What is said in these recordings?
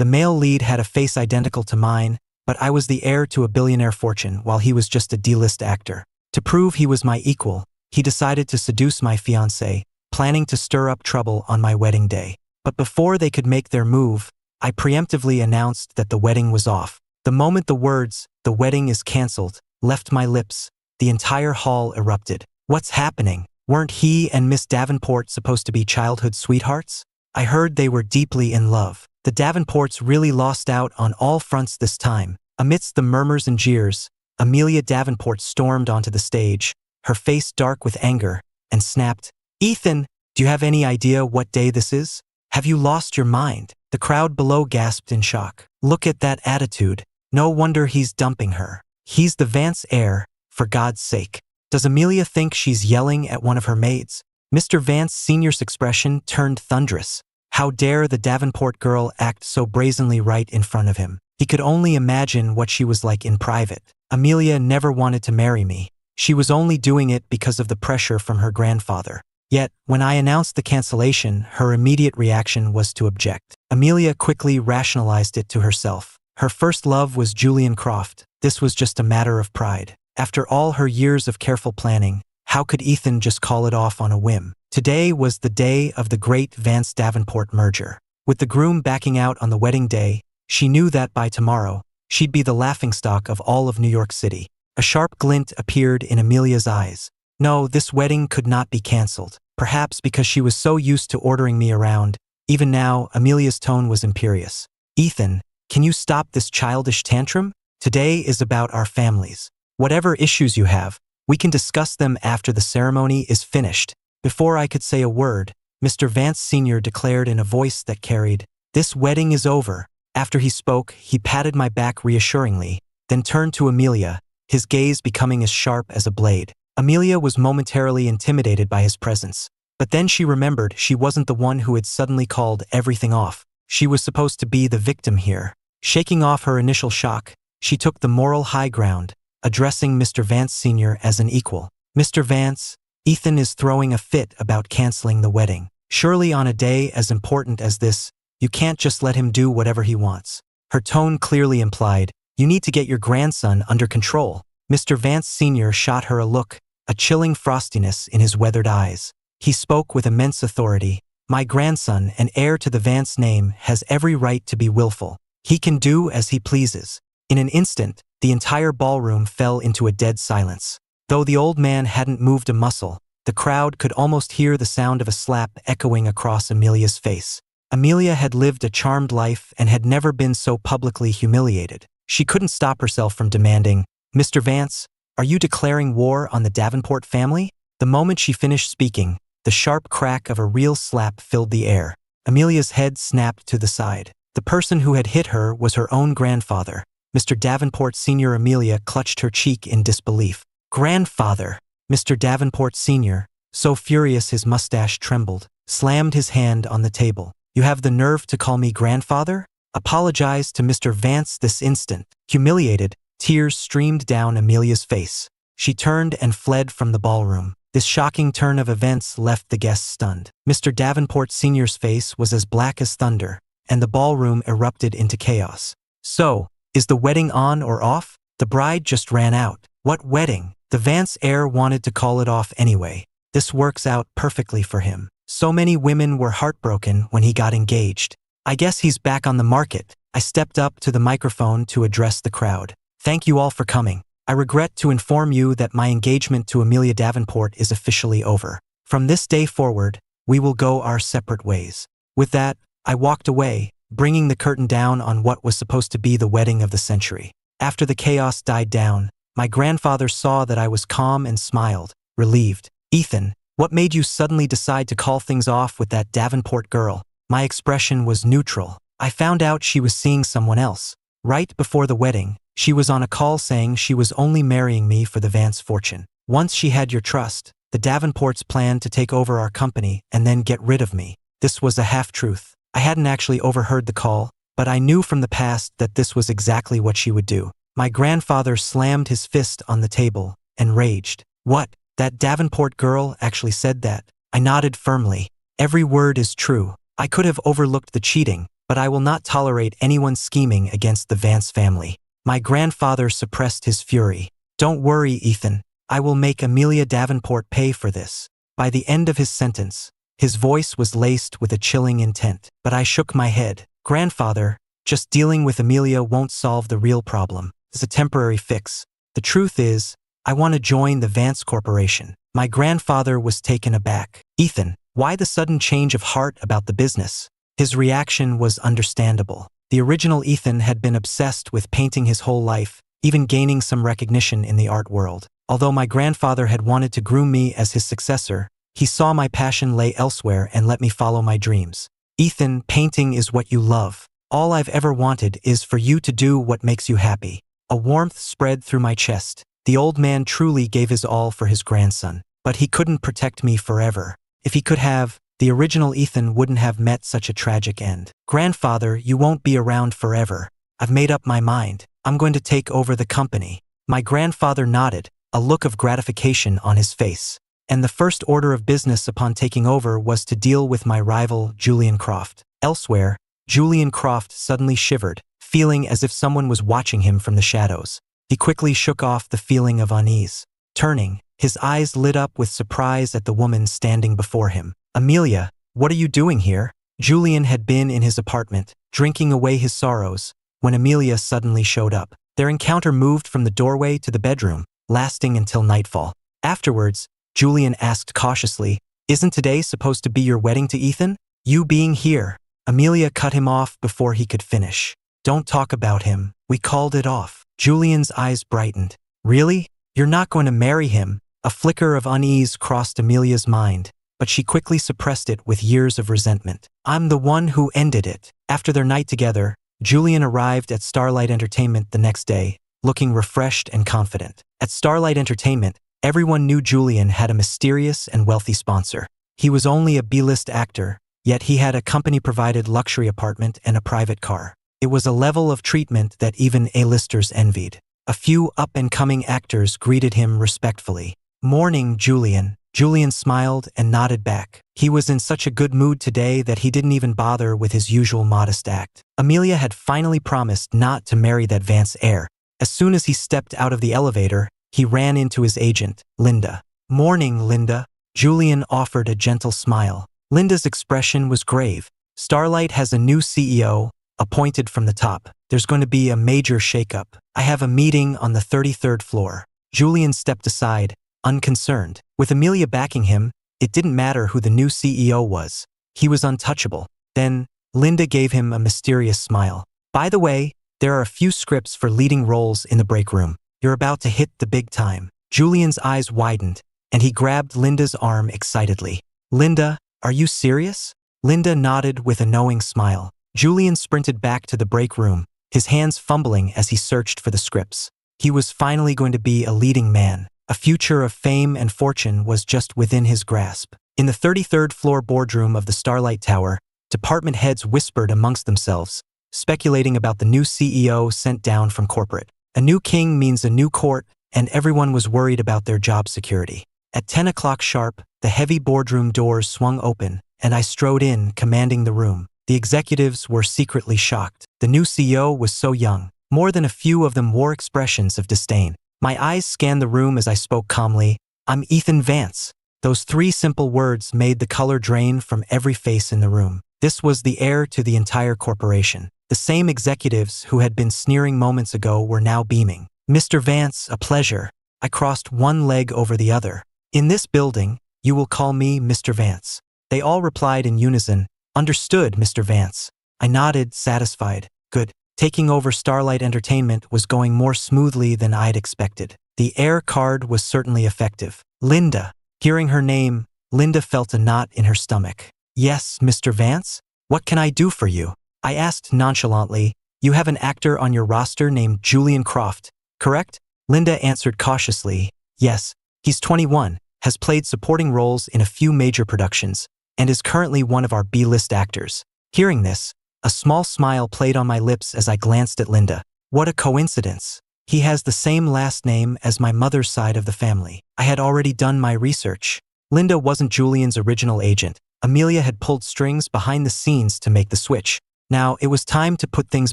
The male lead had a face identical to mine, but I was the heir to a billionaire fortune while he was just a D-list actor. To prove he was my equal, he decided to seduce my fiancée, planning to stir up trouble on my wedding day. But before they could make their move, I preemptively announced that the wedding was off. The moment the words, "the wedding is cancelled," left my lips, the entire hall erupted. What's happening? Weren't he and Miss Davenport supposed to be childhood sweethearts? I heard they were deeply in love. The Davenports really lost out on all fronts this time. Amidst the murmurs and jeers, Amelia Davenport stormed onto the stage, her face dark with anger, and snapped, "Ethan, do you have any idea what day this is? Have you lost your mind?" The crowd below gasped in shock. Look at that attitude. No wonder he's dumping her. He's the Vance heir, for God's sake. Does Amelia think she's yelling at one of her maids? Mr. Vance Sr.'s expression turned thunderous. How dare the Davenport girl act so brazenly right in front of him? He could only imagine what she was like in private. Amelia never wanted to marry me. She was only doing it because of the pressure from her grandfather. Yet, when I announced the cancellation, her immediate reaction was to object. Amelia quickly rationalized it to herself. Her first love was Julian Croft. This was just a matter of pride. After all her years of careful planning, how could Ethan just call it off on a whim? Today was the day of the great Vance Davenport merger. With the groom backing out on the wedding day, she knew that by tomorrow, she'd be the laughingstock of all of New York City. A sharp glint appeared in Amelia's eyes. No, this wedding could not be cancelled. Perhaps because she was so used to ordering me around. Even now, Amelia's tone was imperious. Ethan, can you stop this childish tantrum? Today is about our families. Whatever issues you have, we can discuss them after the ceremony is finished. Before I could say a word, Mr. Vance Sr. declared in a voice that carried, "This wedding is over." After he spoke, he patted my back reassuringly, then turned to Amelia, his gaze becoming as sharp as a blade. Amelia was momentarily intimidated by his presence. But then she remembered she wasn't the one who had suddenly called everything off. She was supposed to be the victim here. Shaking off her initial shock, she took the moral high ground, addressing Mr. Vance Sr. as an equal. "Mr. Vance, Ethan is throwing a fit about canceling the wedding. Surely on a day as important as this, you can't just let him do whatever he wants." Her tone clearly implied, "You need to get your grandson under control." Mr. Vance Sr. shot her a look, a chilling frostiness in his weathered eyes. He spoke with immense authority. "My grandson and heir to the Vance name has every right to be willful. He can do as he pleases." In an instant, the entire ballroom fell into a dead silence. Though the old man hadn't moved a muscle, the crowd could almost hear the sound of a slap echoing across Amelia's face. Amelia had lived a charmed life and had never been so publicly humiliated. She couldn't stop herself from demanding, "Mr. Vance, are you declaring war on the Davenport family?" The moment she finished speaking, the sharp crack of a real slap filled the air. Amelia's head snapped to the side. The person who had hit her was her own grandfather. Mr. Davenport Sr. Amelia clutched her cheek in disbelief. "Grandfather!" Mr. Davenport Sr., so furious his mustache trembled, slammed his hand on the table. "You have the nerve to call me grandfather? Apologize to Mr. Vance this instant." Humiliated, tears streamed down Amelia's face. She turned and fled from the ballroom. This shocking turn of events left the guests stunned. Mr. Davenport Sr.'s face was as black as thunder, and the ballroom erupted into chaos. "So, is the wedding on or off? The bride just ran out." "What wedding? The Vance heir wanted to call it off anyway. This works out perfectly for him. So many women were heartbroken when he got engaged. I guess he's back on the market." I stepped up to the microphone to address the crowd. "Thank you all for coming. I regret to inform you that my engagement to Amelia Davenport is officially over. From this day forward, we will go our separate ways." With that, I walked away, bringing the curtain down on what was supposed to be the wedding of the century. After the chaos died down, my grandfather saw that I was calm and smiled, relieved. "Ethan, what made you suddenly decide to call things off with that Davenport girl?" My expression was neutral. "I found out she was seeing someone else. Right before the wedding, she was on a call saying she was only marrying me for the Vance fortune. Once she had your trust, the Davenports planned to take over our company and then get rid of me." This was a half-truth. I hadn't actually overheard the call, but I knew from the past that this was exactly what she would do. My grandfather slammed his fist on the table and raged. "What? That Davenport girl actually said that?" I nodded firmly. "Every word is true. I could have overlooked the cheating, but I will not tolerate anyone scheming against the Vance family. My grandfather suppressed his fury. Don't worry, Ethan. I will make Amelia Davenport pay for this. By the end of his sentence, his voice was laced with a chilling intent. But I shook my head. Grandfather, just dealing with Amelia won't solve the real problem. It's a temporary fix. The truth is, I want to join the Vance Corporation. My grandfather was taken aback. Ethan, why the sudden change of heart about the business? His reaction was understandable. The original Ethan had been obsessed with painting his whole life, even gaining some recognition in the art world. Although my grandfather had wanted to groom me as his successor, he saw my passion lay elsewhere and let me follow my dreams. Ethan, painting is what you love. All I've ever wanted is for you to do what makes you happy. A warmth spread through my chest. The old man truly gave his all for his grandson, but he couldn't protect me forever. If he could have, the original Ethan wouldn't have met such a tragic end. Grandfather, you won't be around forever. I've made up my mind. I'm going to take over the company. My grandfather nodded, a look of gratification on his face. And the first order of business upon taking over was to deal with my rival, Julian Croft. Elsewhere, Julian Croft suddenly shivered, feeling as if someone was watching him from the shadows. He quickly shook off the feeling of unease. Turning, his eyes lit up with surprise at the woman standing before him. Amelia, what are you doing here? Julian had been in his apartment, drinking away his sorrows, when Amelia suddenly showed up. Their encounter moved from the doorway to the bedroom, lasting until nightfall. Afterwards, Julian asked cautiously, "Isn't today supposed to be your wedding to Ethan? You being here?" Amelia cut him off before he could finish. "Don't talk about him. We called it off." Julian's eyes brightened. "Really? You're not going to marry him?" A flicker of unease crossed Amelia's mind, but she quickly suppressed it with years of resentment. "I'm the one who ended it." After their night together, Julian arrived at Starlight Entertainment the next day, looking refreshed and confident. At Starlight Entertainment, everyone knew Julian had a mysterious and wealthy sponsor. He was only a B-list actor, yet he had a company-provided luxury apartment and a private car. It was a level of treatment that even A-listers envied. A few up-and-coming actors greeted him respectfully. "Morning, Julian." Julian smiled and nodded back. He was in such a good mood today that he didn't even bother with his usual modest act. Amelia had finally promised not to marry that Vance heir. As soon as he stepped out of the elevator, he ran into his agent, Linda. "Morning, Linda." Julian offered a gentle smile. Linda's expression was grave. "Starlight has a new CEO, appointed from the top. There's going to be a major shakeup. I have a meeting on the 33rd floor." Julian stepped aside, unconcerned. With Amelia backing him, it didn't matter who the new CEO was. He was untouchable. Then, Linda gave him a mysterious smile. "By the way, there are a few scripts for leading roles in the break room. You're about to hit the big time." Julian's eyes widened, and he grabbed Linda's arm excitedly. "Linda, are you serious?" Linda nodded with a knowing smile. Julian sprinted back to the break room, his hands fumbling as he searched for the scripts. He was finally going to be a leading man. A future of fame and fortune was just within his grasp. In the 33rd floor boardroom of the Starlight Tower, department heads whispered amongst themselves, speculating about the new CEO sent down from corporate. A new king means a new court, and everyone was worried about their job security. At 10 o'clock sharp, the heavy boardroom doors swung open, and I strode in, commanding the room. The executives were secretly shocked. The new CEO was so young. More than a few of them wore expressions of disdain. My eyes scanned the room as I spoke calmly. "I'm Ethan Vance." Those three simple words made the color drain from every face in the room. This was the heir to the entire corporation. The same executives who had been sneering moments ago were now beaming. "Mr. Vance, a pleasure." I crossed one leg over the other. "In this building, you will call me Mr. Vance." They all replied in unison, "Understood, Mr. Vance." I nodded, satisfied. Good. Taking over Starlight Entertainment was going more smoothly than I'd expected. The heir card was certainly effective. "Linda." Hearing her name, Linda felt a knot in her stomach. "Yes, Mr. Vance? What can I do for you?" I asked nonchalantly. "You have an actor on your roster named Julian Croft, correct?" Linda answered cautiously. "Yes, he's 21, has played supporting roles in a few major productions, and is currently one of our B-list actors." Hearing this, a small smile played on my lips as I glanced at Linda. What a coincidence. He has the same last name as my mother's side of the family. I had already done my research. Linda wasn't Julian's original agent. Amelia had pulled strings behind the scenes to make the switch. Now, it was time to put things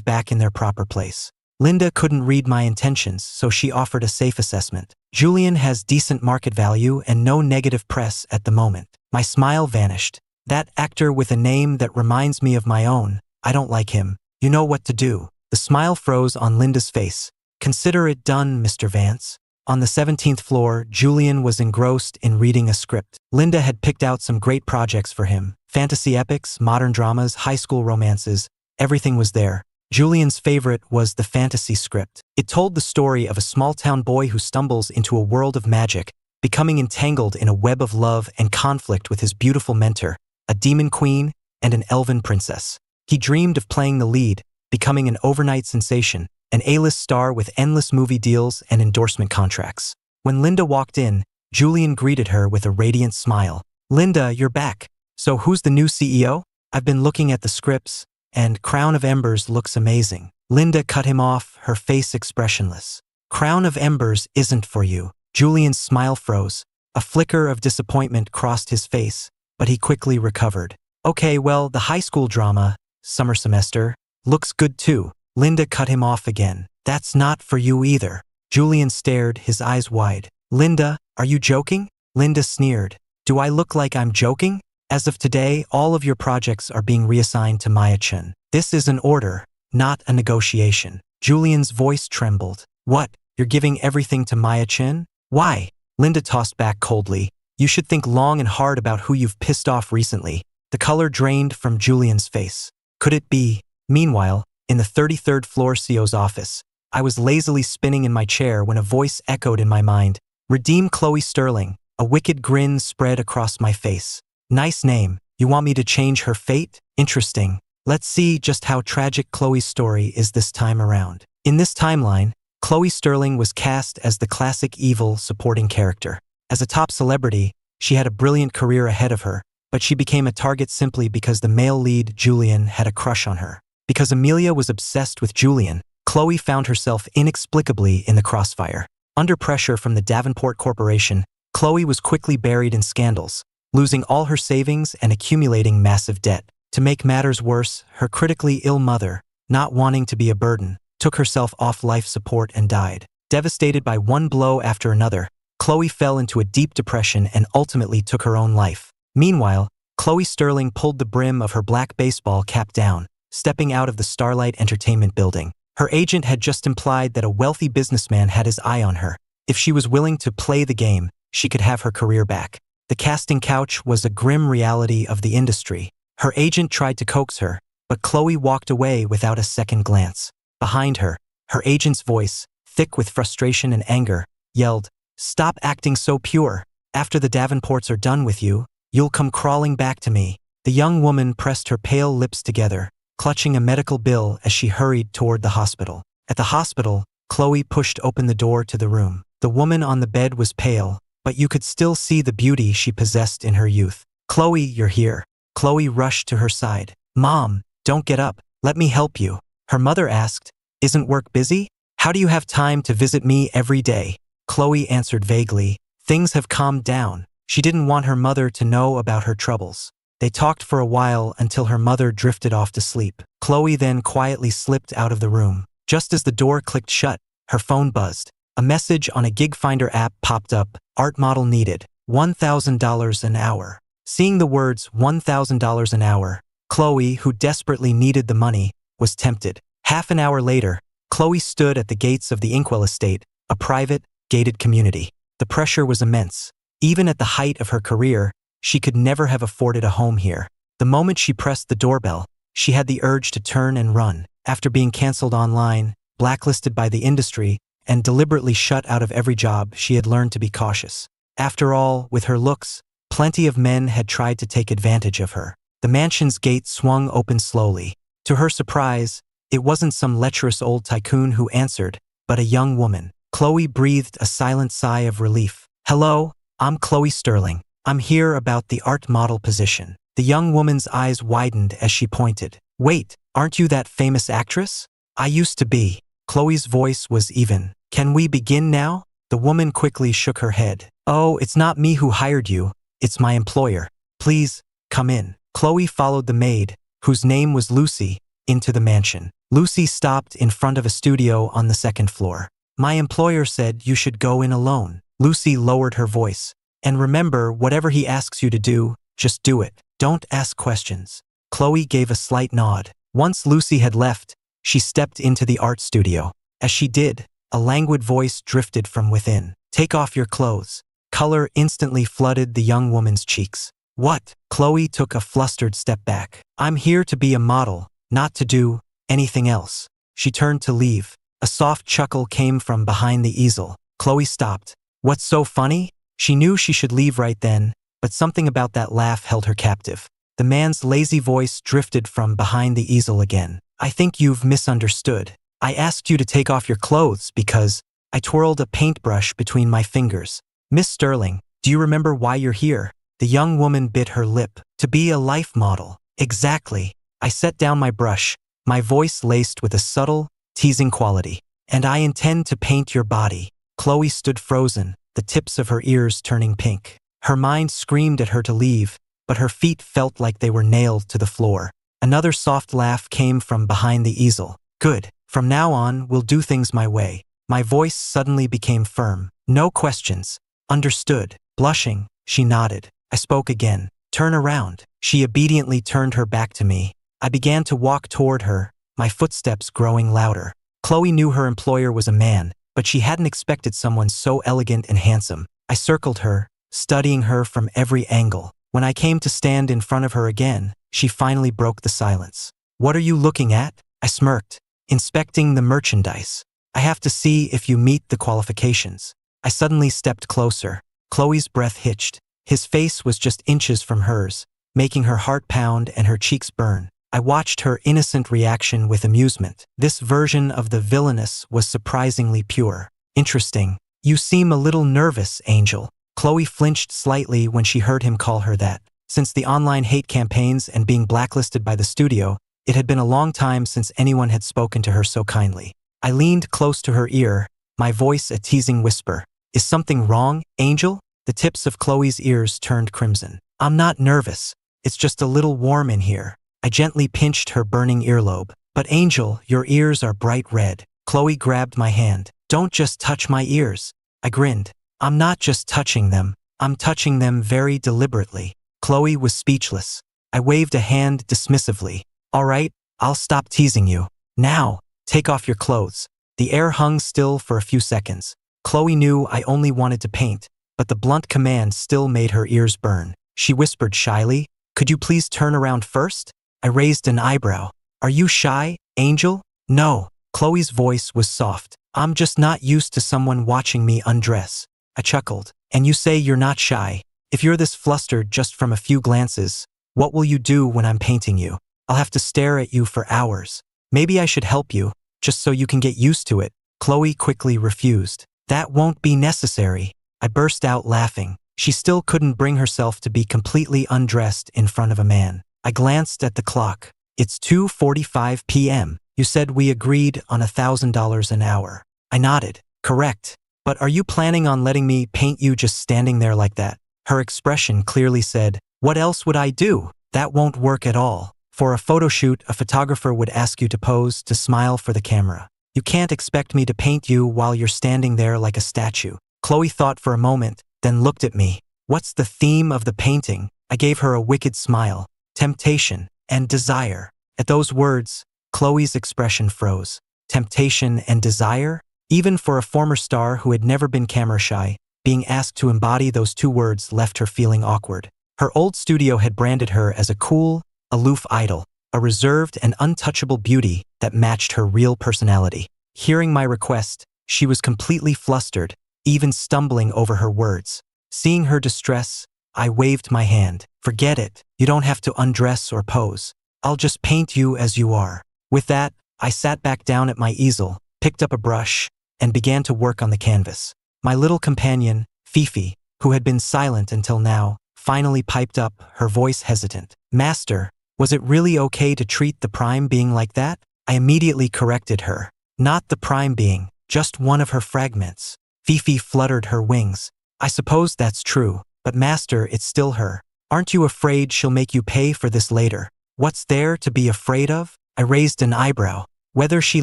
back in their proper place. Linda couldn't read my intentions, so she offered a safe assessment. Julian has decent market value and no negative press at the moment. My smile vanished. That actor with a name that reminds me of my own, I don't like him. You know what to do. The smile froze on Linda's face. Consider it done, Mr. Vance. On the 17th floor, Julian was engrossed in reading a script. Linda had picked out some great projects for him. Fantasy epics, modern dramas, high school romances. Everything was there. Julian's favorite was the fantasy script. It told the story of a small-town boy who stumbles into a world of magic, becoming entangled in a web of love and conflict with his beautiful mentor, a demon queen and an elven princess. He dreamed of playing the lead, becoming an overnight sensation, an A-list star with endless movie deals and endorsement contracts. When Linda walked in, Julian greeted her with a radiant smile. Linda, you're back. So who's the new CEO? I've been looking at the scripts, and Crown of Embers looks amazing. Linda cut him off, her face expressionless. Crown of Embers isn't for you. Julian's smile froze. A flicker of disappointment crossed his face, but he quickly recovered. Okay, well, the high school drama, summer semester, looks good too. Linda cut him off again. That's not for you either. Julian stared, his eyes wide. Linda, are you joking? Linda sneered. Do I look like I'm joking? As of today, all of your projects are being reassigned to Maya-chan. This is an order, not a negotiation. Julian's voice trembled. What? You're giving everything to Maya-chan? Why? Linda tossed back coldly. You should think long and hard about who you've pissed off recently. The color drained from Julian's face. Could it be? Meanwhile, in the 33rd floor CEO's office, I was lazily spinning in my chair when a voice echoed in my mind. Redeem Chloe Sterling. A wicked grin spread across my face. Nice name. You want me to change her fate? Interesting. Let's see just how tragic Chloe's story is this time around. In this timeline, Chloe Sterling was cast as the classic evil supporting character. As a top celebrity, she had a brilliant career ahead of her, but she became a target simply because the male lead, Julian, had a crush on her. Because Amelia was obsessed with Julian, Chloe found herself inexplicably in the crossfire. Under pressure from the Davenport Corporation, Chloe was quickly buried in scandals, losing all her savings and accumulating massive debt. To make matters worse, her critically ill mother, not wanting to be a burden, took herself off life support and died. Devastated by one blow after another, Chloe fell into a deep depression and ultimately took her own life. Meanwhile, Chloe Sterling pulled the brim of her black baseball cap down, stepping out of the Starlight Entertainment building. Her agent had just implied that a wealthy businessman had his eye on her. If she was willing to play the game, she could have her career back. The casting couch was a grim reality of the industry. Her agent tried to coax her, but Chloe walked away without a second glance. Behind her, her agent's voice, thick with frustration and anger, yelled, "Stop acting so pure. After the Davenports are done with you, you'll come crawling back to me." The young woman pressed her pale lips together, clutching a medical bill as she hurried toward the hospital. At the hospital, Chloe pushed open the door to the room. The woman on the bed was pale, but you could still see the beauty she possessed in her youth. "Chloe, you're here." Chloe rushed to her side. "Mom, don't get up. Let me help you." Her mother asked, "Isn't work busy? How do you have time to visit me every day?" Chloe answered vaguely, "Things have calmed down." She didn't want her mother to know about her troubles. They talked for a while until her mother drifted off to sleep. Chloe then quietly slipped out of the room. Just as the door clicked shut, her phone buzzed. A message on a gig finder app popped up. Art model needed. $1,000 an hour. Seeing the words $1,000 an hour, Chloe, who desperately needed the money, was tempted. Half an hour later, Chloe stood at the gates of the Inkwell estate, a private, gated community. The pressure was immense. Even at the height of her career, she could never have afforded a home here. The moment she pressed the doorbell, she had the urge to turn and run. After being canceled online, blacklisted by the industry, and deliberately shut out of every job, she had learned to be cautious. After all, with her looks, plenty of men had tried to take advantage of her. The mansion's gate swung open slowly. To her surprise, it wasn't some lecherous old tycoon who answered, but a young woman. Chloe breathed a silent sigh of relief. "Hello, I'm Chloe Sterling. I'm here about the art model position." The young woman's eyes widened as she pointed. "Wait, aren't you that famous actress?" "I used to be." Chloe's voice was even. "Can we begin now?" The woman quickly shook her head. "Oh, it's not me who hired you. It's my employer. Please, come in." Chloe followed the maid, whose name was Lucy, into the mansion. Lucy stopped in front of a studio on the second floor. My employer said you should go in alone. Lucy lowered her voice. And remember, whatever he asks you to do, just do it. Don't ask questions. Chloe gave a slight nod. Once Lucy had left, she stepped into the art studio. As she did, a languid voice drifted from within. Take off your clothes. Color instantly flooded the young woman's cheeks. What? Chloe took a flustered step back. I'm here to be a model, not to do anything else. She turned to leave. A soft chuckle came from behind the easel. Chloe stopped. What's so funny? She knew she should leave right then, but something about that laugh held her captive. The man's lazy voice drifted from behind the easel again. I think you've misunderstood. I asked you to take off your clothes because I twirled a paintbrush between my fingers. Miss Sterling, do you remember why you're here? The young woman bit her lip. To be a life model. Exactly. I set down my brush, my voice laced with a subtle, teasing quality. And I intend to paint your body. Chloe stood frozen, the tips of her ears turning pink. Her mind screamed at her to leave, but her feet felt like they were nailed to the floor. Another soft laugh came from behind the easel. Good. From now on, we'll do things my way. My voice suddenly became firm. No questions. Understood. Blushing, she nodded. I spoke again. Turn around. She obediently turned her back to me. I began to walk toward her, my footsteps growing louder. Chloe knew her employer was a man, but she hadn't expected someone so elegant and handsome. I circled her, studying her from every angle. When I came to stand in front of her again, she finally broke the silence. What are you looking at? I smirked. Inspecting the merchandise. I have to see if you meet the qualifications. I suddenly stepped closer. Chloe's breath hitched. His face was just inches from hers, making her heart pound and her cheeks burn. I watched her innocent reaction with amusement. This version of the villainess was surprisingly pure. Interesting. You seem a little nervous, Angel. Chloe flinched slightly when she heard him call her that. Since the online hate campaigns and being blacklisted by the studio, it had been a long time since anyone had spoken to her so kindly. I leaned close to her ear, my voice a teasing whisper. Is something wrong, Angel? The tips of Chloe's ears turned crimson. I'm not nervous. It's just a little warm in here. I gently pinched her burning earlobe. But Angel, your ears are bright red. Chloe grabbed my hand. Don't just touch my ears. I grinned. I'm not just touching them. I'm touching them very deliberately. Chloe was speechless. I waved a hand dismissively. All right, I'll stop teasing you. Now, take off your clothes. The air hung still for a few seconds. Chloe knew I only wanted to paint, but the blunt command still made her ears burn. She whispered shyly, could you please turn around first? I raised an eyebrow. Are you shy, Angel? No. Chloe's voice was soft. I'm just not used to someone watching me undress. I chuckled. And you say you're not shy. If you're this flustered just from a few glances, what will you do when I'm painting you? I'll have to stare at you for hours. Maybe I should help you, just so you can get used to it. Chloe quickly refused. That won't be necessary. I burst out laughing. She still couldn't bring herself to be completely undressed in front of a man. I glanced at the clock. It's 2:45 p.m. You said we agreed on $1,000 an hour. I nodded. Correct. But are you planning on letting me paint you just standing there like that? Her expression clearly said, what else would I do? That won't work at all. For a photo shoot, a photographer would ask you to pose, to smile for the camera. You can't expect me to paint you while you're standing there like a statue. Chloe thought for a moment, then looked at me. What's the theme of the painting? I gave her a wicked smile. Temptation and desire. At those words, Chloe's expression froze. Temptation and desire? Even for a former star who had never been camera shy, being asked to embody those two words left her feeling awkward. Her old studio had branded her as a cool, aloof idol, a reserved and untouchable beauty that matched her real personality. Hearing my request, she was completely flustered, even stumbling over her words. Seeing her distress, I waved my hand. Forget it. You don't have to undress or pose. I'll just paint you as you are. With that, I sat back down at my easel, picked up a brush, and began to work on the canvas. My little companion, Fifi, who had been silent until now, finally piped up, her voice hesitant. Master, was it really okay to treat the prime being like that? I immediately corrected her. Not the prime being, just one of her fragments. Fifi fluttered her wings. I suppose that's true, but Master, it's still her. Aren't you afraid she'll make you pay for this later? What's there to be afraid of? I raised an eyebrow. Whether she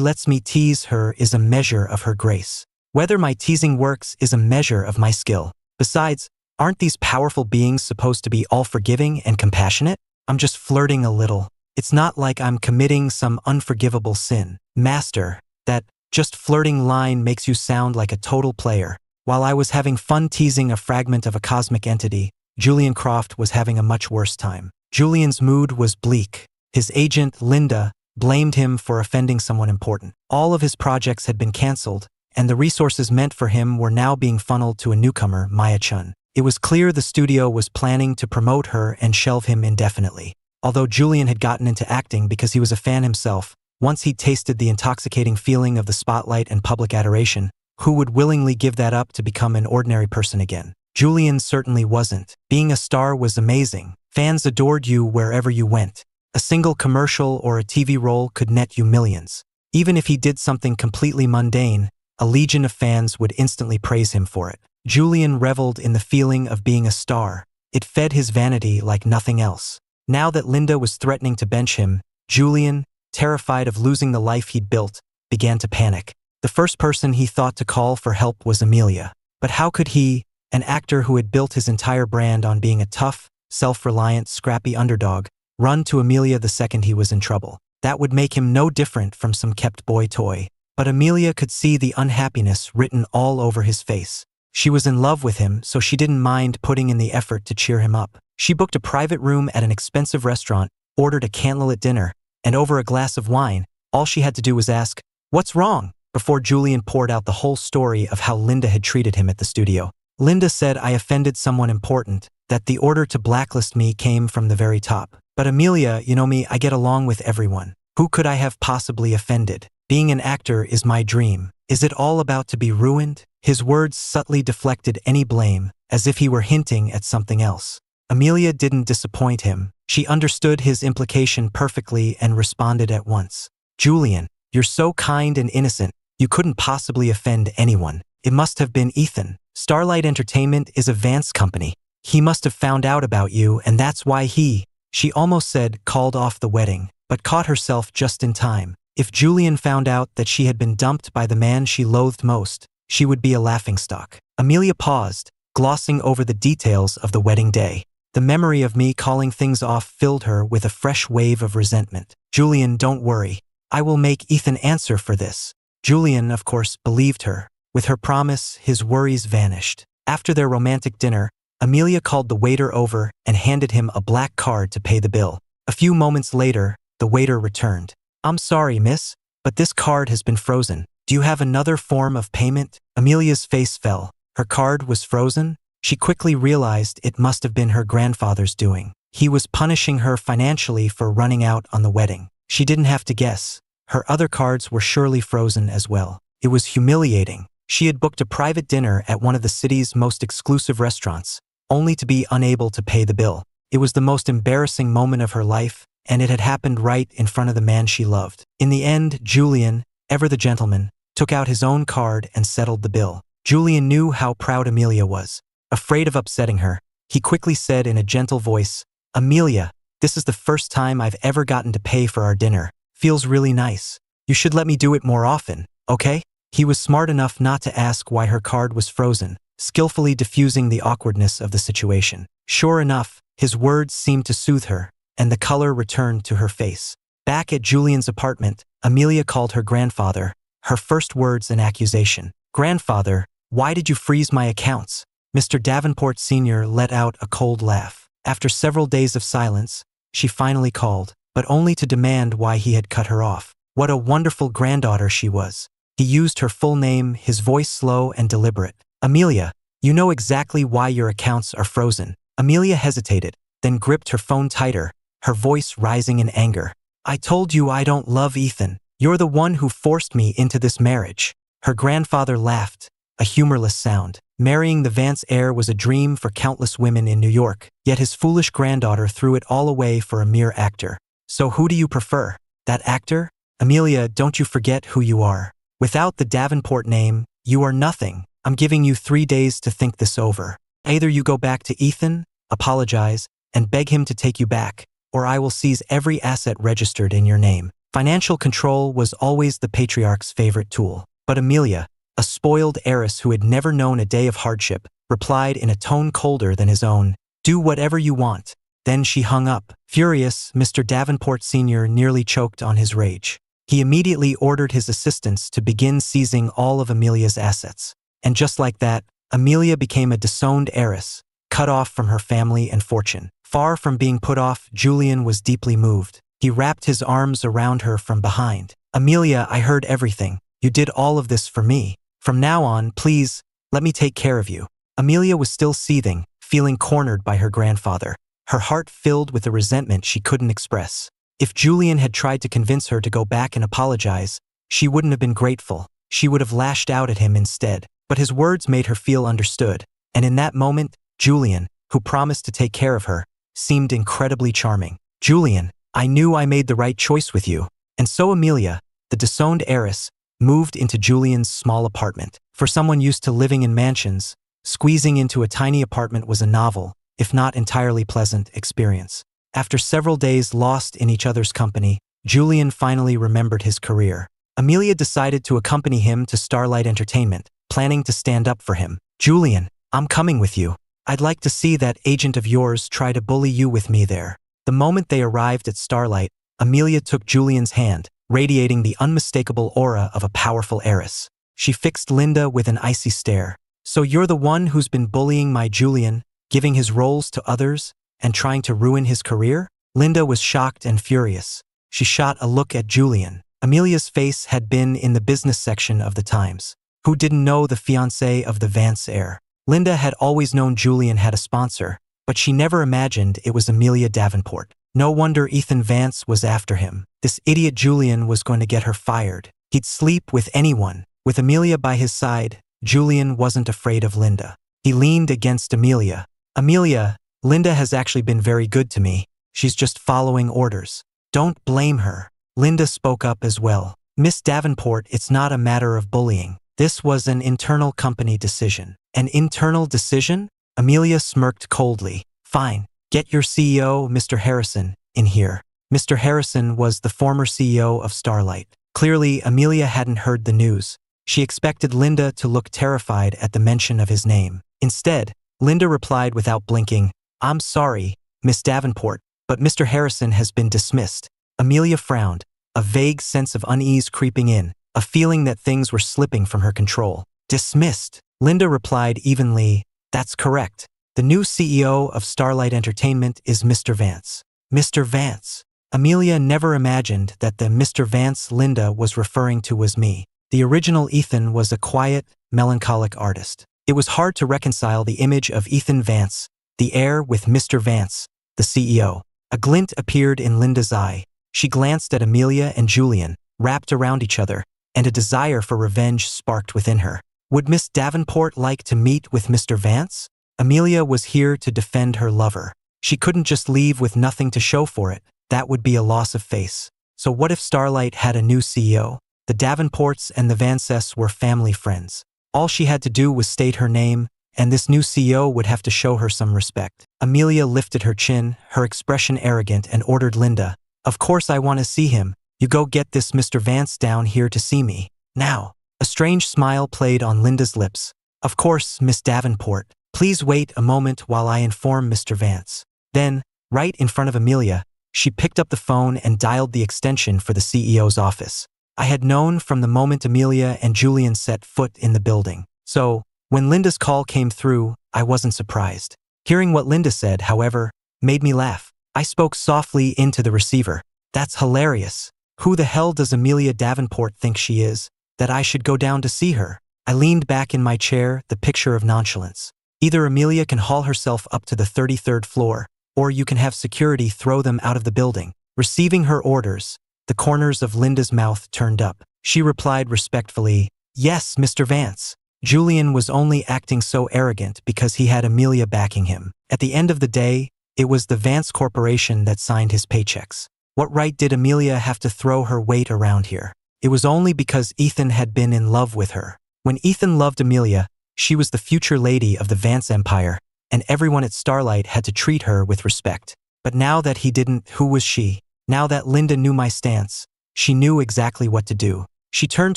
lets me tease her is a measure of her grace. Whether my teasing works is a measure of my skill. Besides, aren't these powerful beings supposed to be all-forgiving and compassionate? I'm just flirting a little. It's not like I'm committing some unforgivable sin. Master, that just flirting line makes you sound like a total player. While I was having fun teasing a fragment of a cosmic entity, Julian Croft was having a much worse time. Julian's mood was bleak. His agent, Linda, blamed him for offending someone important. All of his projects had been cancelled, and the resources meant for him were now being funneled to a newcomer, Maya Chun. It was clear the studio was planning to promote her and shelve him indefinitely. Although Julian had gotten into acting because he was a fan himself, once he'd tasted the intoxicating feeling of the spotlight and public adoration, who would willingly give that up to become an ordinary person again? Julian certainly wasn't. Being a star was amazing. Fans adored you wherever you went. A single commercial or a TV role could net you millions. Even if he did something completely mundane, a legion of fans would instantly praise him for it. Julian reveled in the feeling of being a star. It fed his vanity like nothing else. Now that Linda was threatening to bench him, Julian, terrified of losing the life he'd built, began to panic. The first person he thought to call for help was Amelia. But how could he, an actor who had built his entire brand on being a tough, self-reliant, scrappy underdog, run to Amelia the second he was in trouble? That would make him no different from some kept boy toy. But Amelia could see the unhappiness written all over his face. She was in love with him, so she didn't mind putting in the effort to cheer him up. She booked a private room at an expensive restaurant, ordered a candlelit dinner, and over a glass of wine, all she had to do was ask, "What's wrong?" before Julian poured out the whole story of how Linda had treated him at the studio. Linda said I offended someone important, that the order to blacklist me came from the very top. But Amelia, you know me, I get along with everyone. Who could I have possibly offended? Being an actor is my dream. Is it all about to be ruined? His words subtly deflected any blame, as if he were hinting at something else. Amelia didn't disappoint him. She understood his implication perfectly and responded at once. Julian, you're so kind and innocent. You couldn't possibly offend anyone. It must have been Ethan. Starlight Entertainment is a Vance company. He must have found out about you, and that's why she almost said called off the wedding, but caught herself just in time. If Julian found out that she had been dumped by the man she loathed most, she would be a laughingstock. Amelia paused, glossing over the details of the wedding day. The memory of me calling things off filled her with a fresh wave of resentment. Julian, don't worry. I will make Ethan answer for this. Julian, of course, believed her. With her promise, his worries vanished. After their romantic dinner, Amelia called the waiter over and handed him a black card to pay the bill. A few moments later, the waiter returned. I'm sorry, miss, but this card has been frozen. Do you have another form of payment? Amelia's face fell. Her card was frozen? She quickly realized it must have been her grandfather's doing. He was punishing her financially for running out on the wedding. She didn't have to guess. Her other cards were surely frozen as well. It was humiliating. She had booked a private dinner at one of the city's most exclusive restaurants, only to be unable to pay the bill. It was the most embarrassing moment of her life, and it had happened right in front of the man she loved. In the end, Julian, ever the gentleman, took out his own card and settled the bill. Julian knew how proud Amelia was. Afraid of upsetting her, he quickly said in a gentle voice, Amelia, this is the first time I've ever gotten to pay for our dinner. Feels really nice. You should let me do it more often, okay? He was smart enough not to ask why her card was frozen, skillfully diffusing the awkwardness of the situation. Sure enough, his words seemed to soothe her, and the color returned to her face. Back at Julian's apartment, Amelia called her grandfather, her first words an accusation. Grandfather, why did you freeze my accounts? Mr. Davenport Sr. let out a cold laugh. After several days of silence, she finally called, but only to demand why he had cut her off. What a wonderful granddaughter she was. He used her full name, his voice slow and deliberate. Amelia, you know exactly why your accounts are frozen. Amelia hesitated, then gripped her phone tighter, her voice rising in anger. I told you I don't love Ethan. You're the one who forced me into this marriage. Her grandfather laughed, a humorless sound. Marrying the Vance heir was a dream for countless women in New York, yet his foolish granddaughter threw it all away for a mere actor. So who do you prefer? That actor? Amelia, don't you forget who you are. Without the Davenport name, you are nothing. I'm giving you 3 days to think this over. Either you go back to Ethan, apologize, and beg him to take you back, or I will seize every asset registered in your name. Financial control was always the patriarch's favorite tool. But Amelia, a spoiled heiress who had never known a day of hardship, replied in a tone colder than his own, "Do whatever you want." Then she hung up. Furious, Mr. Davenport Sr. nearly choked on his rage. He immediately ordered his assistants to begin seizing all of Amelia's assets. And just like that, Amelia became a disowned heiress, cut off from her family and fortune. Far from being put off, Julian was deeply moved. He wrapped his arms around her from behind. "Amelia, I heard everything. You did all of this for me. From now on, please, let me take care of you." Amelia was still seething, feeling cornered by her grandfather, her heart filled with a resentment she couldn't express. If Julian had tried to convince her to go back and apologize, she wouldn't have been grateful. She would have lashed out at him instead. But his words made her feel understood, and in that moment, Julian, who promised to take care of her, seemed incredibly charming. "Julian, I knew I made the right choice with you." And so Amelia, the disowned heiress, moved into Julian's small apartment. For someone used to living in mansions, squeezing into a tiny apartment was a novel, if not entirely pleasant, experience. After several days lost in each other's company, Julian finally remembered his career. Amelia decided to accompany him to Starlight Entertainment, planning to stand up for him. "Julian, I'm coming with you. I'd like to see that agent of yours try to bully you with me there." The moment they arrived at Starlight, Amelia took Julian's hand, radiating the unmistakable aura of a powerful heiress. She fixed Linda with an icy stare. "So you're the one who's been bullying my Julian, giving his roles to others, and trying to ruin his career?" Linda was shocked and furious. She shot a look at Julian. Amelia's face had been in the business section of the Times. Who didn't know the fiancé of the Vance heir? Linda had always known Julian had a sponsor, but she never imagined it was Amelia Davenport. No wonder Ethan Vance was after him. This idiot Julian was going to get her fired. He'd sleep with anyone. With Amelia by his side, Julian wasn't afraid of Linda. He leaned against Amelia. "Amelia, Linda has actually been very good to me. She's just following orders. Don't blame her." Linda spoke up as well. "Miss Davenport, it's not a matter of bullying. This was an internal company decision." "An internal decision?" Amelia smirked coldly. "Fine. Get your CEO, Mr. Harrison, in here." Mr. Harrison was the former CEO of Starlight. Clearly, Amelia hadn't heard the news. She expected Linda to look terrified at the mention of his name. Instead, Linda replied without blinking, "I'm sorry, Miss Davenport, but Mr. Harrison has been dismissed." Amelia frowned, a vague sense of unease creeping in, a feeling that things were slipping from her control. "Dismissed?" Linda replied evenly, "That's correct. The new CEO of Starlight Entertainment is Mr. Vance." Mr. Vance. Amelia never imagined that the Mr. Vance Linda was referring to was me. The original Ethan was a quiet, melancholic artist. It was hard to reconcile the image of Ethan Vance, the heir, with Mr. Vance, the CEO. A glint appeared in Linda's eye. She glanced at Amelia and Julian, wrapped around each other, and a desire for revenge sparked within her. Would Miss Davenport like to meet with Mr. Vance? Amelia was here to defend her lover. She couldn't just leave with nothing to show for it. That would be a loss of face. So what if Starlight had a new CEO? The Davenports and the Vances were family friends. All she had to do was state her name, and this new CEO would have to show her some respect. Amelia lifted her chin, her expression arrogant, and ordered Linda, "Of course I want to see him. You go get this Mr. Vance down here to see me. Now." A strange smile played on Linda's lips. "Of course, Miss Davenport. Please wait a moment while I inform Mr. Vance." Then, right in front of Amelia, she picked up the phone and dialed the extension for the CEO's office. I had known from the moment Amelia and Julian set foot in the building. So, when Linda's call came through, I wasn't surprised. Hearing what Linda said, however, made me laugh. I spoke softly into the receiver. "That's hilarious. Who the hell does Amelia Davenport think she is, that I should go down to see her?" I leaned back in my chair, the picture of nonchalance. Either Amelia can haul herself up to the 33rd floor, or you can have security throw them out of the building. Receiving her orders, the corners of Linda's mouth turned up. She replied respectfully, "Yes, Mr. Vance." Julian was only acting so arrogant because he had Amelia backing him. At the end of the day, it was the Vance Corporation that signed his paychecks. What right did Amelia have to throw her weight around here? It was only because Ethan had been in love with her. When Ethan loved Amelia, she was the future lady of the Vance Empire, and everyone at Starlight had to treat her with respect. But now that he didn't, who was she? Now that Linda knew my stance, She knew exactly what to do. She turned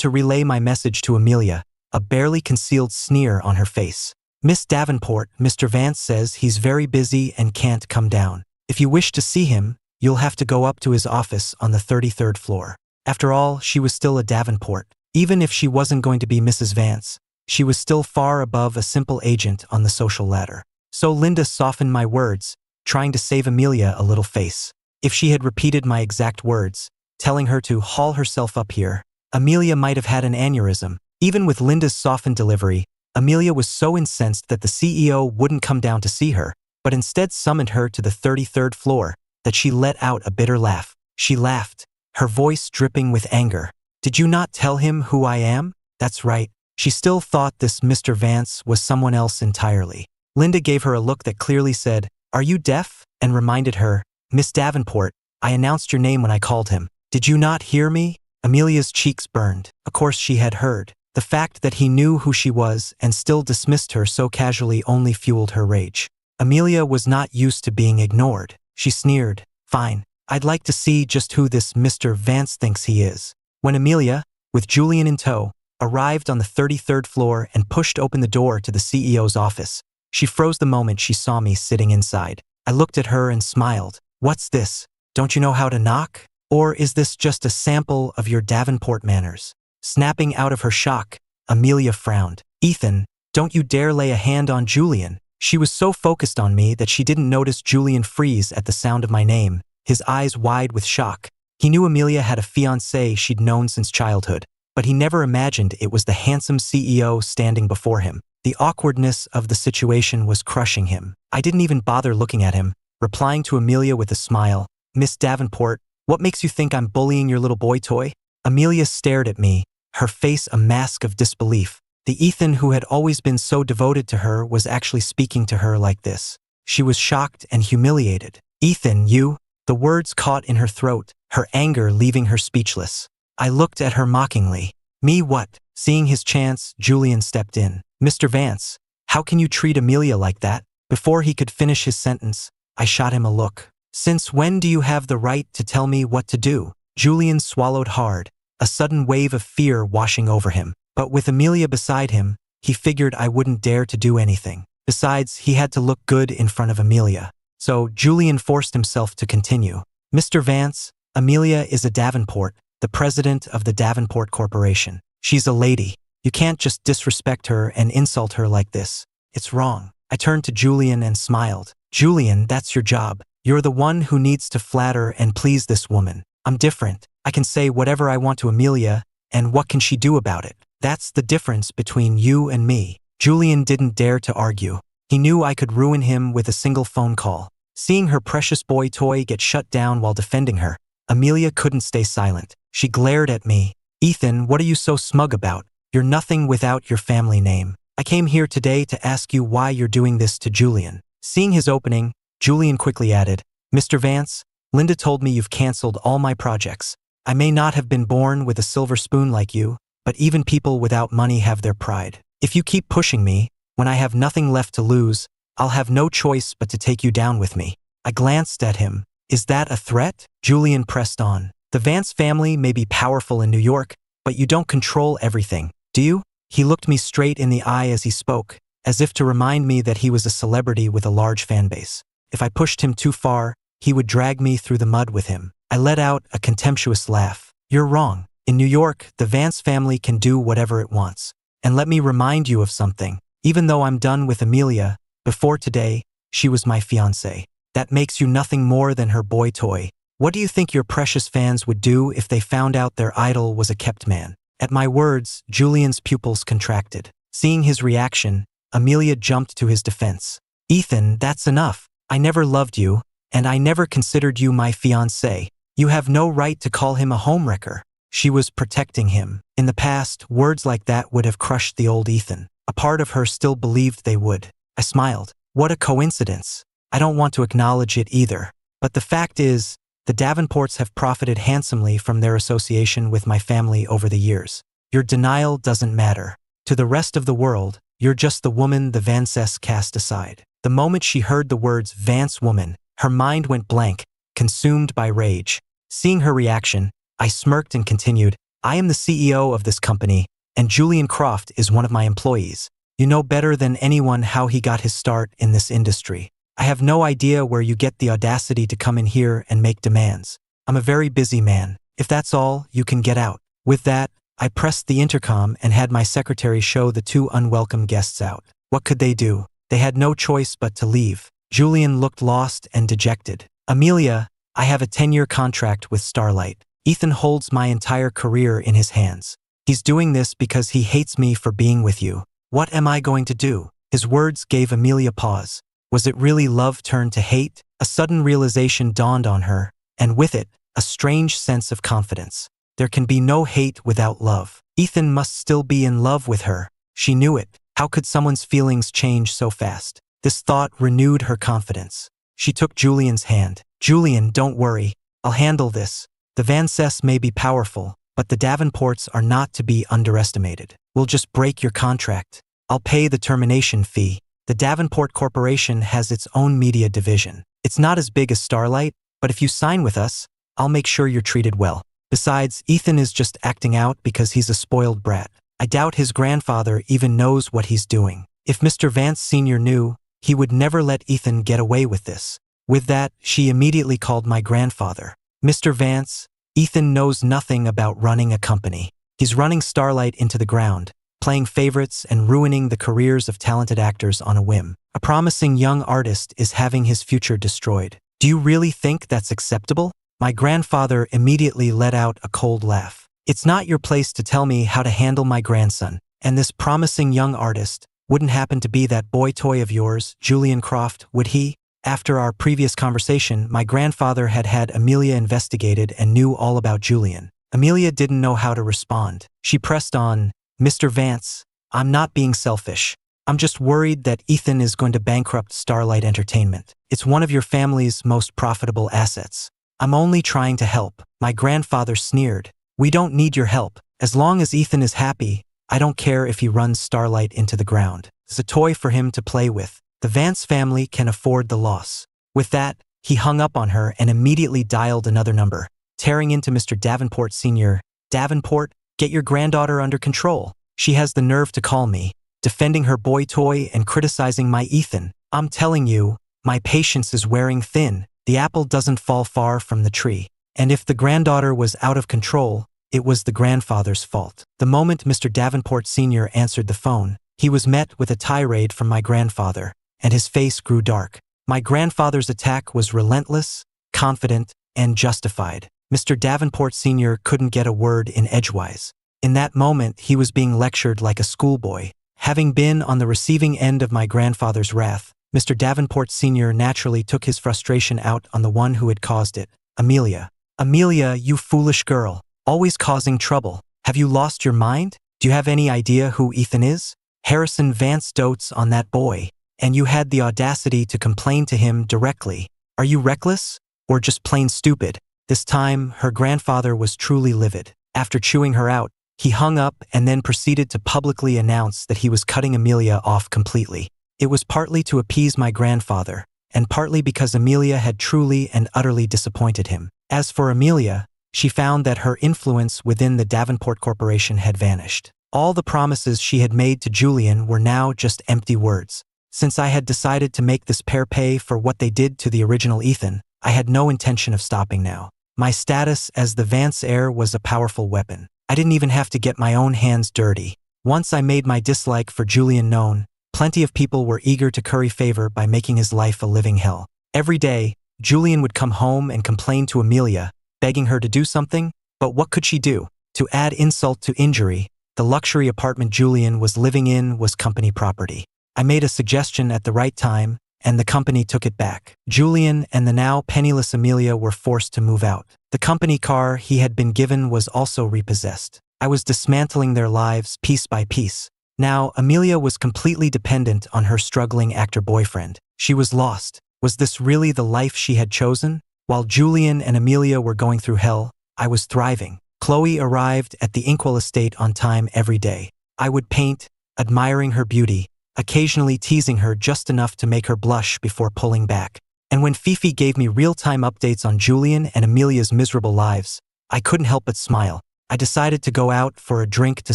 to relay my message to Amelia, a barely concealed sneer on her face. Miss Davenport, Mr. Vance says he's very busy and can't come down. If you wish to see him, you'll have to go up to his office on the 33rd floor. After all, she was still a Davenport. Even if she wasn't going to be Mrs. Vance, she was still far above a simple agent on the social ladder. So Linda softened my words, trying to save Amelia a little face. If she had repeated my exact words, telling her to haul herself up here, Amelia might have had an aneurysm. Even with Linda's softened delivery, Amelia was so incensed that the CEO wouldn't come down to see her, but instead summoned her to the 33rd floor, that she let out a bitter laugh. She laughed, her voice dripping with anger. Did you not tell him who I am? That's right. She still thought this Mr. Vance was someone else entirely. Linda gave her a look that clearly said, "Are you deaf?" and reminded her, "Miss Davenport, I announced your name when I called him. Did you not hear me?" Amelia's cheeks burned. Of course she had heard. The fact that he knew who she was and still dismissed her so casually only fueled her rage. Amelia was not used to being ignored. She sneered, "Fine, I'd like to see just who this Mr. Vance thinks he is." When Amelia, with Julian in tow, arrived on the 33rd floor and pushed open the door to the CEO's office, she froze the moment she saw me sitting inside. I looked at her and smiled. "What's this? Don't you know how to knock? Or is this just a sample of your Davenport manners?" Snapping out of her shock, Amelia frowned. "Ethan, don't you dare lay a hand on Julian." She was so focused on me that she didn't notice Julian freeze at the sound of my name, his eyes wide with shock. He knew Amelia had a fiancé she'd known since childhood, but he never imagined it was the handsome CEO standing before him. The awkwardness of the situation was crushing him. I didn't even bother looking at him, replying to Amelia with a smile. "Miss Davenport, what makes you think I'm bullying your little boy toy?" Amelia stared at me, her face a mask of disbelief. The Ethan who had always been so devoted to her was actually speaking to her like this. She was shocked and humiliated. "Ethan, you?" The words caught in her throat, her anger leaving her speechless. I looked at her mockingly. "Me what?" Seeing his chance, Julian stepped in. "Mr. Vance, how can you treat Amelia like that?" Before he could finish his sentence, I shot him a look. "Since when do you have the right to tell me what to do?" Julian swallowed hard, a sudden wave of fear washing over him. But with Amelia beside him, he figured I wouldn't dare to do anything. Besides, he had to look good in front of Amelia. So Julian forced himself to continue. "Mr. Vance, Amelia is a Davenport, the president of the Davenport Corporation. She's a lady. You can't just disrespect her and insult her like this. It's wrong." I turned to Julian and smiled. "Julian, that's your job. You're the one who needs to flatter and please this woman. I'm different. I can say whatever I want to Amelia, and what can she do about it? That's the difference between you and me." Julian didn't dare to argue. He knew I could ruin him with a single phone call. Seeing her precious boy toy get shut down while defending her, Amelia couldn't stay silent. She glared at me. "Ethan, what are you so smug about? You're nothing without your family name. I came here today to ask you why you're doing this to Julian." Seeing his opening, Julian quickly added, "Mr. Vance, Linda told me you've canceled all my projects. I may not have been born with a silver spoon like you, but even people without money have their pride. If you keep pushing me, when I have nothing left to lose, I'll have no choice but to take you down with me." I glanced at him. "Is that a threat?" Julian pressed on. "The Vance family may be powerful in New York, but you don't control everything, do you?" He looked me straight in the eye as he spoke, as if to remind me that he was a celebrity with a large fan base. If I pushed him too far, he would drag me through the mud with him. I let out a contemptuous laugh. "You're wrong. In New York, the Vance family can do whatever it wants. And let me remind you of something. Even though I'm done with Amelia, before today, she was my fiancée. That makes you nothing more than her boy toy. What do you think your precious fans would do if they found out their idol was a kept man?" At my words, Julian's pupils contracted. Seeing his reaction, Amelia jumped to his defense. "Ethan, that's enough. I never loved you, and I never considered you my fiancé. You have no right to call him a homewrecker." She was protecting him. In the past, words like that would have crushed the old Ethan. A part of her still believed they would. I smiled. "What a coincidence. I don't want to acknowledge it either. But the fact is, the Davenports have profited handsomely from their association with my family over the years. Your denial doesn't matter. To the rest of the world, you're just the woman the Vances cast aside." The moment she heard the words Vance woman, her mind went blank, consumed by rage. Seeing her reaction, I smirked and continued, I am the CEO of this company, and Julian Croft is one of my employees. You know better than anyone how he got his start in this industry. I have no idea where you get the audacity to come in here and make demands. I'm a very busy man. If that's all, you can get out. With that, I pressed the intercom and had my secretary show the two unwelcome guests out. What could they do? They had no choice but to leave. Julian looked lost and dejected. Amelia, I have a 10-year contract with Starlight. Ethan holds my entire career in his hands. He's doing this because he hates me for being with you. What am I going to do? His words gave Amelia pause. Was it really love turned to hate? A sudden realization dawned on her, and with it, a strange sense of confidence. There can be no hate without love. Ethan must still be in love with her. She knew it. How could someone's feelings change so fast? This thought renewed her confidence. She took Julian's hand. Julian, don't worry. I'll handle this. The Fiancée may be powerful, but the Davenports are not to be underestimated. We'll just break your contract. I'll pay the termination fee. The Davenport Corporation has its own media division. It's not as big as Starlight, but if you sign with us, I'll make sure you're treated well. Besides, Ethan is just acting out because he's a spoiled brat. I doubt his grandfather even knows what he's doing. If Mr. Vance Sr. knew, he would never let Ethan get away with this. With that, she immediately called my grandfather. Mr. Vance, Ethan knows nothing about running a company. He's running Starlight into the ground, playing favorites and ruining the careers of talented actors on a whim. A promising young artist is having his future destroyed. Do you really think that's acceptable? My grandfather immediately let out a cold laugh. It's not your place to tell me how to handle my grandson, and this promising young artist wouldn't happen to be that boy toy of yours, Julian Croft, would he? After our previous conversation, my grandfather had had Amelia investigated and knew all about Julian. Amelia didn't know how to respond. She pressed on, Mr. Vance, I'm not being selfish. I'm just worried that Ethan is going to bankrupt Starlight Entertainment. It's one of your family's most profitable assets. I'm only trying to help. My grandfather sneered. We don't need your help. As long as Ethan is happy, I don't care if he runs Starlight into the ground. It's a toy for him to play with. The Vance family can afford the loss. With that, he hung up on her and immediately dialed another number, tearing into Mr. Davenport Sr. Davenport, get your granddaughter under control. She has the nerve to call me, defending her boy toy and criticizing my Ethan. I'm telling you, my patience is wearing thin. The apple doesn't fall far from the tree. And if the granddaughter was out of control, it was the grandfather's fault. The moment Mr. Davenport Sr. answered the phone, he was met with a tirade from my grandfather, and his face grew dark. My grandfather's attack was relentless, confident, and justified. Mr. Davenport Sr. couldn't get a word in edgewise. In that moment, he was being lectured like a schoolboy. Having been on the receiving end of my grandfather's wrath, Mr. Davenport Sr. naturally took his frustration out on the one who had caused it, Amelia. Amelia, you foolish girl, always causing trouble. Have you lost your mind? Do you have any idea who Ethan is? Harrison Vance dotes on that boy, and you had the audacity to complain to him directly. Are you reckless? Or just plain stupid? This time, her grandfather was truly livid. After chewing her out, he hung up and then proceeded to publicly announce that he was cutting Amelia off completely. It was partly to appease my grandfather, and partly because Amelia had truly and utterly disappointed him. As for Amelia, she found that her influence within the Davenport Corporation had vanished. All the promises she had made to Julian were now just empty words. Since I had decided to make this pair pay for what they did to the original Ethan, I had no intention of stopping now. My status as the Vance heir was a powerful weapon. I didn't even have to get my own hands dirty. Once I made my dislike for Julian known, plenty of people were eager to curry favor by making his life a living hell. Every day, Julian would come home and complain to Amelia, begging her to do something, but what could she do? To add insult to injury, the luxury apartment Julian was living in was company property. I made a suggestion at the right time, and the company took it back. Julian and the now penniless Amelia were forced to move out. The company car he had been given was also repossessed. I was dismantling their lives piece by piece. Now, Amelia was completely dependent on her struggling actor boyfriend. She was lost. Was this really the life she had chosen? While Julian and Amelia were going through hell, I was thriving. Chloe arrived at the Inkwell estate on time every day. I would paint, admiring her beauty, occasionally teasing her just enough to make her blush before pulling back. And when Fifi gave me real-time updates on Julian and Amelia's miserable lives, I couldn't help but smile. I decided to go out for a drink to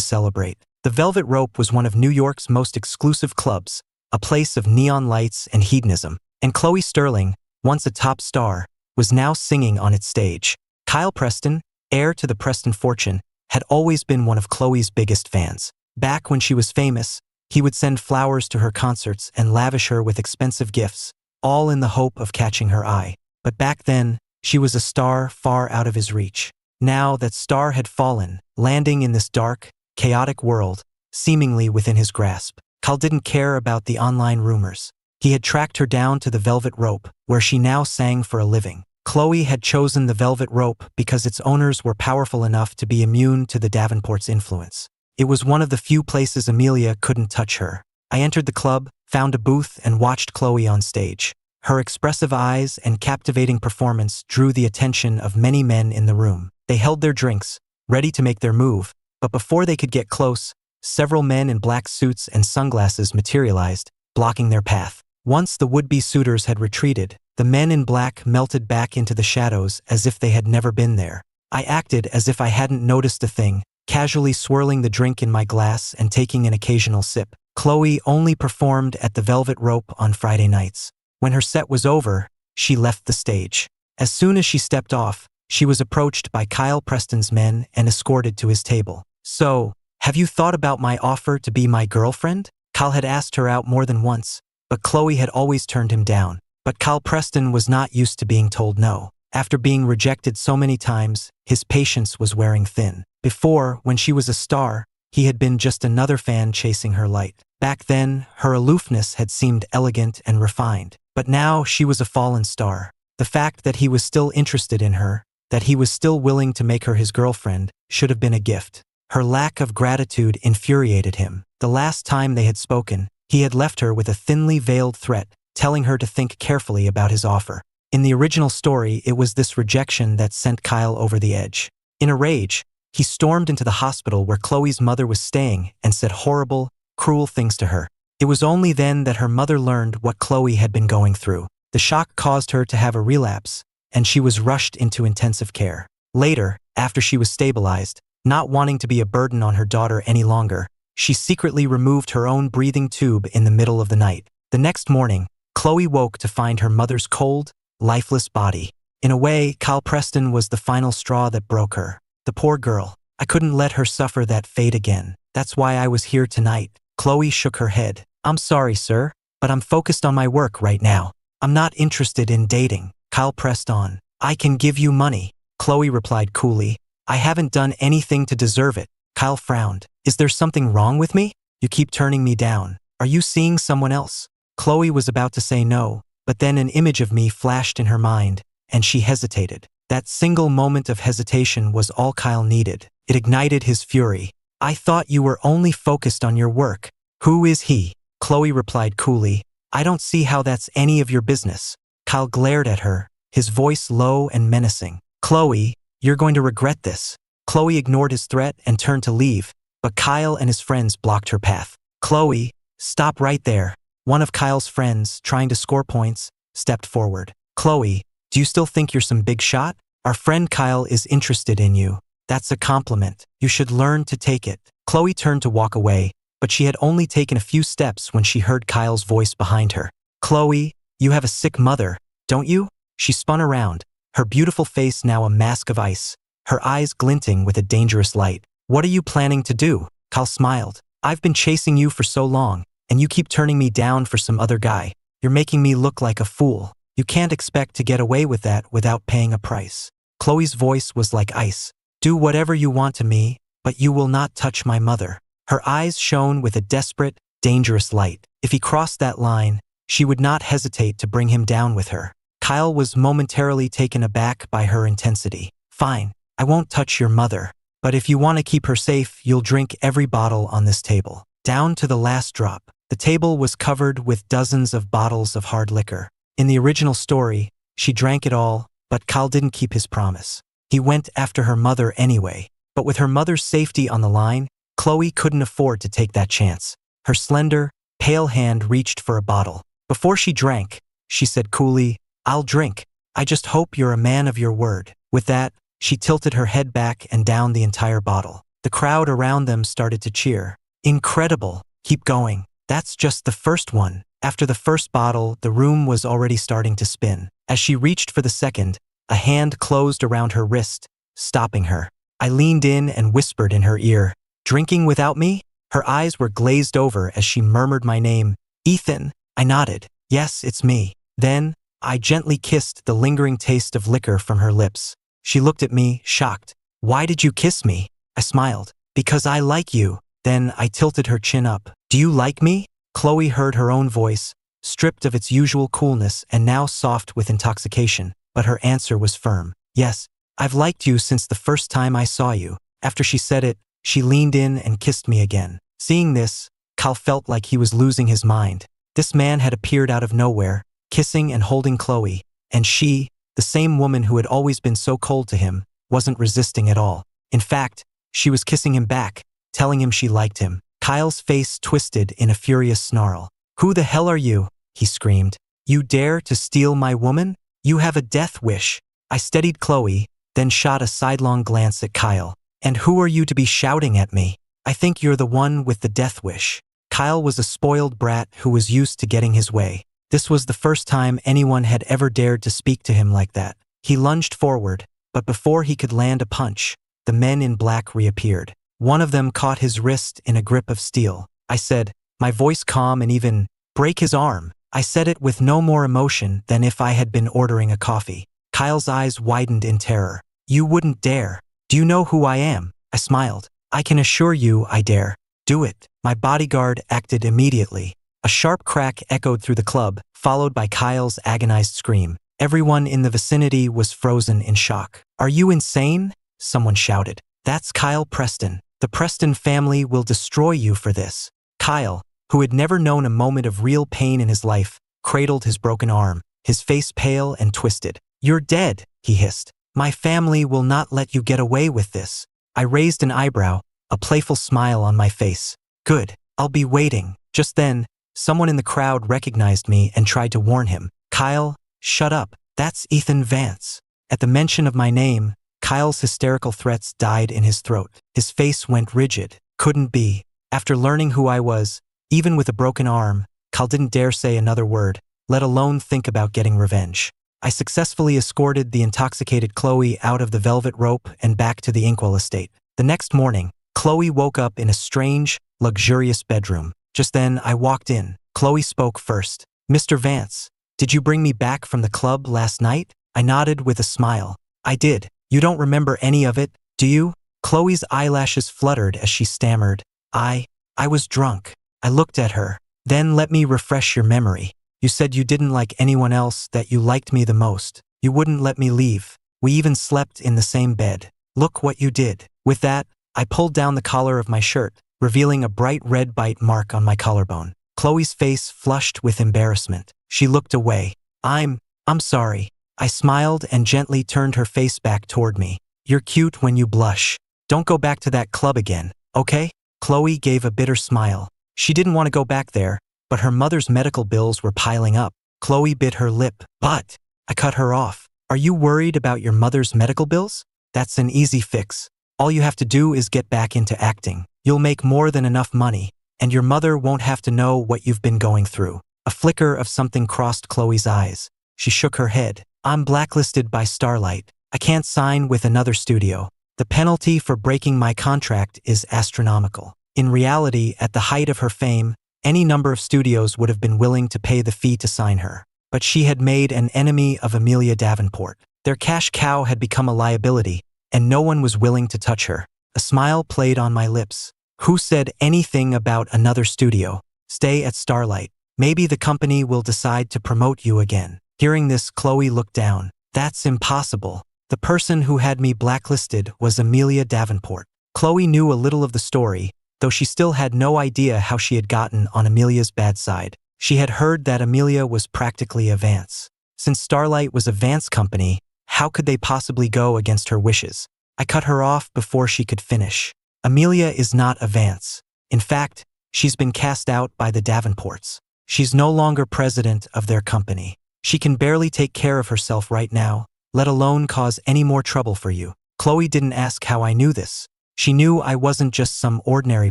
celebrate. The Velvet Rope was one of New York's most exclusive clubs, a place of neon lights and hedonism. And Chloe Sterling, once a top star, was now singing on its stage. Kyle Preston, heir to the Preston fortune, had always been one of Chloe's biggest fans. Back when she was famous, he would send flowers to her concerts and lavish her with expensive gifts, all in the hope of catching her eye. But back then, she was a star far out of his reach. Now that star had fallen, landing in this dark, chaotic world, seemingly within his grasp. Kyle didn't care about the online rumors. He had tracked her down to the Velvet Rope, where she now sang for a living. Chloe had chosen the Velvet Rope because its owners were powerful enough to be immune to the Davenports' influence. It was one of the few places Amelia couldn't touch her. I entered the club, found a booth, and watched Chloe on stage. Her expressive eyes and captivating performance drew the attention of many men in the room. They held their drinks, ready to make their move, but before they could get close, several men in black suits and sunglasses materialized, blocking their path. Once the would-be suitors had retreated, the men in black melted back into the shadows as if they had never been there. I acted as if I hadn't noticed a thing, casually swirling the drink in my glass and taking an occasional sip. Chloe only performed at the Velvet Rope on Friday nights. When her set was over, she left the stage. As soon as she stepped off, she was approached by Kyle Preston's men and escorted to his table. "So, have you thought about my offer to be my girlfriend?" Kyle had asked her out more than once, but Chloe had always turned him down. But Kyle Preston was not used to being told no. After being rejected so many times, his patience was wearing thin. Before, when she was a star, he had been just another fan chasing her light. Back then, her aloofness had seemed elegant and refined. But now she was a fallen star. The fact that he was still interested in her, that he was still willing to make her his girlfriend, should have been a gift. Her lack of gratitude infuriated him. The last time they had spoken, he had left her with a thinly veiled threat, telling her to think carefully about his offer. In the original story, it was this rejection that sent Kyle over the edge. In a rage, he stormed into the hospital where Chloe's mother was staying and said horrible, cruel things to her. It was only then that her mother learned what Chloe had been going through. The shock caused her to have a relapse, and she was rushed into intensive care. Later, after she was stabilized, not wanting to be a burden on her daughter any longer, she secretly removed her own breathing tube in the middle of the night. The next morning, Chloe woke to find her mother's cold, lifeless body. In a way, Kyle Preston was the final straw that broke her. The poor girl. I couldn't let her suffer that fate again. That's why I was here tonight. Chloe shook her head. "I'm sorry, sir, but I'm focused on my work right now. I'm not interested in dating." Kyle pressed on. "I can give you money." Chloe replied coolly. "I haven't done anything to deserve it." Kyle frowned. "Is there something wrong with me? You keep turning me down. Are you seeing someone else?" Chloe was about to say no, but then an image of me flashed in her mind, and she hesitated. That single moment of hesitation was all Kyle needed. It ignited his fury. "I thought you were only focused on your work." "Who is he?" Chloe replied coolly. "I don't see how that's any of your business." Kyle glared at her, his voice low and menacing. "Chloe, you're going to regret this." Chloe ignored his threat and turned to leave, but Kyle and his friends blocked her path. "Chloe, stop right there." One of Kyle's friends, trying to score points, stepped forward. "Chloe, do you still think you're some big shot? Our friend Kyle is interested in you. That's a compliment. You should learn to take it." Chloe turned to walk away, but she had only taken a few steps when she heard Kyle's voice behind her. "Chloe, you have a sick mother, don't you?" She spun around, her beautiful face now a mask of ice, her eyes glinting with a dangerous light. "What are you planning to do?" Kyle smiled. "I've been chasing you for so long, and you keep turning me down for some other guy. You're making me look like a fool. You can't expect to get away with that without paying a price." Chloe's voice was like ice. "Do whatever you want to me, but you will not touch my mother." Her eyes shone with a desperate, dangerous light. If he crossed that line, she would not hesitate to bring him down with her. Kyle was momentarily taken aback by her intensity. "Fine, I won't touch your mother, but if you want to keep her safe, you'll drink every bottle on this table, down to the last drop." The table was covered with dozens of bottles of hard liquor. In the original story, she drank it all, but Kyle didn't keep his promise. He went after her mother anyway. But with her mother's safety on the line, Chloe couldn't afford to take that chance. Her slender, pale hand reached for a bottle. Before she drank, she said coolly, "I'll drink. I just hope you're a man of your word." With that, She tilted her head back and down the entire bottle. The crowd around them started to cheer. Incredible. Keep going. That's just the first one. After the first bottle, the room was already starting to spin. As she reached for the second, a hand closed around her wrist, stopping her. I leaned in and whispered in her ear, "Drinking without me?" Her eyes were glazed over as she murmured my name, "Ethan." I nodded. "Yes, it's me." Then, I gently kissed the lingering taste of liquor from her lips. She looked at me, shocked. "Why did you kiss me?" I smiled. "Because I like you." Then I tilted her chin up. "Do you like me?" Chloe heard her own voice, stripped of its usual coolness and now soft with intoxication, but her answer was firm. "Yes, I've liked you since the first time I saw you." After she said it, she leaned in and kissed me again. Seeing this, Kyle felt like he was losing his mind. This man had appeared out of nowhere, kissing and holding Chloe, and she, the same woman who had always been so cold to him, wasn't resisting at all. In fact, she was kissing him back, telling him she liked him. Kyle's face twisted in a furious snarl. "Who the hell are you?" he screamed. "You dare to steal my woman? You have a death wish." I steadied Chloe, then shot a sidelong glance at Kyle. "And who are you to be shouting at me? I think you're the one with the death wish." Kyle was a spoiled brat who was used to getting his way. This was the first time anyone had ever dared to speak to him like that. He lunged forward, but before he could land a punch, the men in black reappeared. One of them caught his wrist in a grip of steel. I said, my voice calm and even, "Break his arm." I said it with no more emotion than if I had been ordering a coffee. Kyle's eyes widened in terror. "You wouldn't dare. Do you know who I am?" I smiled. "I can assure you I dare." "Do it." My bodyguard acted immediately. A sharp crack echoed through the club, followed by Kyle's agonized scream. Everyone in the vicinity was frozen in shock. "Are you insane?" someone shouted. "That's Kyle Preston. The Preston family will destroy you for this." Kyle, who had never known a moment of real pain in his life, cradled his broken arm, his face pale and twisted. "You're dead," he hissed. "My family will not let you get away with this." I raised an eyebrow, a playful smile on my face. "Good, I'll be waiting." Just then, someone in the crowd recognized me and tried to warn him. "Kyle, shut up. That's Ethan Vance." At the mention of my name, Kyle's hysterical threats died in his throat. His face went rigid. Couldn't be. After learning who I was, even with a broken arm, Kyle didn't dare say another word, let alone think about getting revenge. I successfully escorted the intoxicated Chloe out of the velvet rope and back to the Inkwell estate. The next morning, Chloe woke up in a strange, luxurious bedroom. Just then, I walked in. Chloe spoke first. "Mr. Vance, did you bring me back from the club last night?" I nodded with a smile. "I did. You don't remember any of it, do you?" Chloe's eyelashes fluttered as she stammered. I was drunk." I looked at her. "Then let me refresh your memory. You said you didn't like anyone else, that you liked me the most. You wouldn't let me leave. We even slept in the same bed. Look what you did." With that, I pulled down the collar of my shirt, revealing a bright red bite mark on my collarbone. Chloe's face flushed with embarrassment. She looked away. I'm sorry." I smiled and gently turned her face back toward me. "You're cute when you blush. Don't go back to that club again, okay?" Chloe gave a bitter smile. She didn't want to go back there, but her mother's medical bills were piling up. Chloe bit her lip. "But," I cut her off. "Are you worried about your mother's medical bills? That's an easy fix. All you have to do is get back into acting. You'll make more than enough money, and your mother won't have to know what you've been going through." A flicker of something crossed Chloe's eyes. She shook her head. "I'm blacklisted by Starlight. I can't sign with another studio. The penalty for breaking my contract is astronomical." In reality, at the height of her fame, any number of studios would have been willing to pay the fee to sign her. But she had made an enemy of Amelia Davenport. Their cash cow had become a liability, and no one was willing to touch her. A smile played on my lips. "Who said anything about another studio? Stay at Starlight. Maybe the company will decide to promote you again." Hearing this, Chloe looked down. "That's impossible. The person who had me blacklisted was Amelia Davenport." Chloe knew a little of the story, though she still had no idea how she had gotten on Amelia's bad side. She had heard that Amelia was practically a Vance. Since Starlight was a Vance company, how could they possibly go against her wishes? I cut her off before she could finish. Amelia is not a Vance. In fact, she's been cast out by the Davenports. She's no longer president of their company. She can barely take care of herself right now, let alone cause any more trouble for you. Chloe didn't ask how I knew this. She knew I wasn't just some ordinary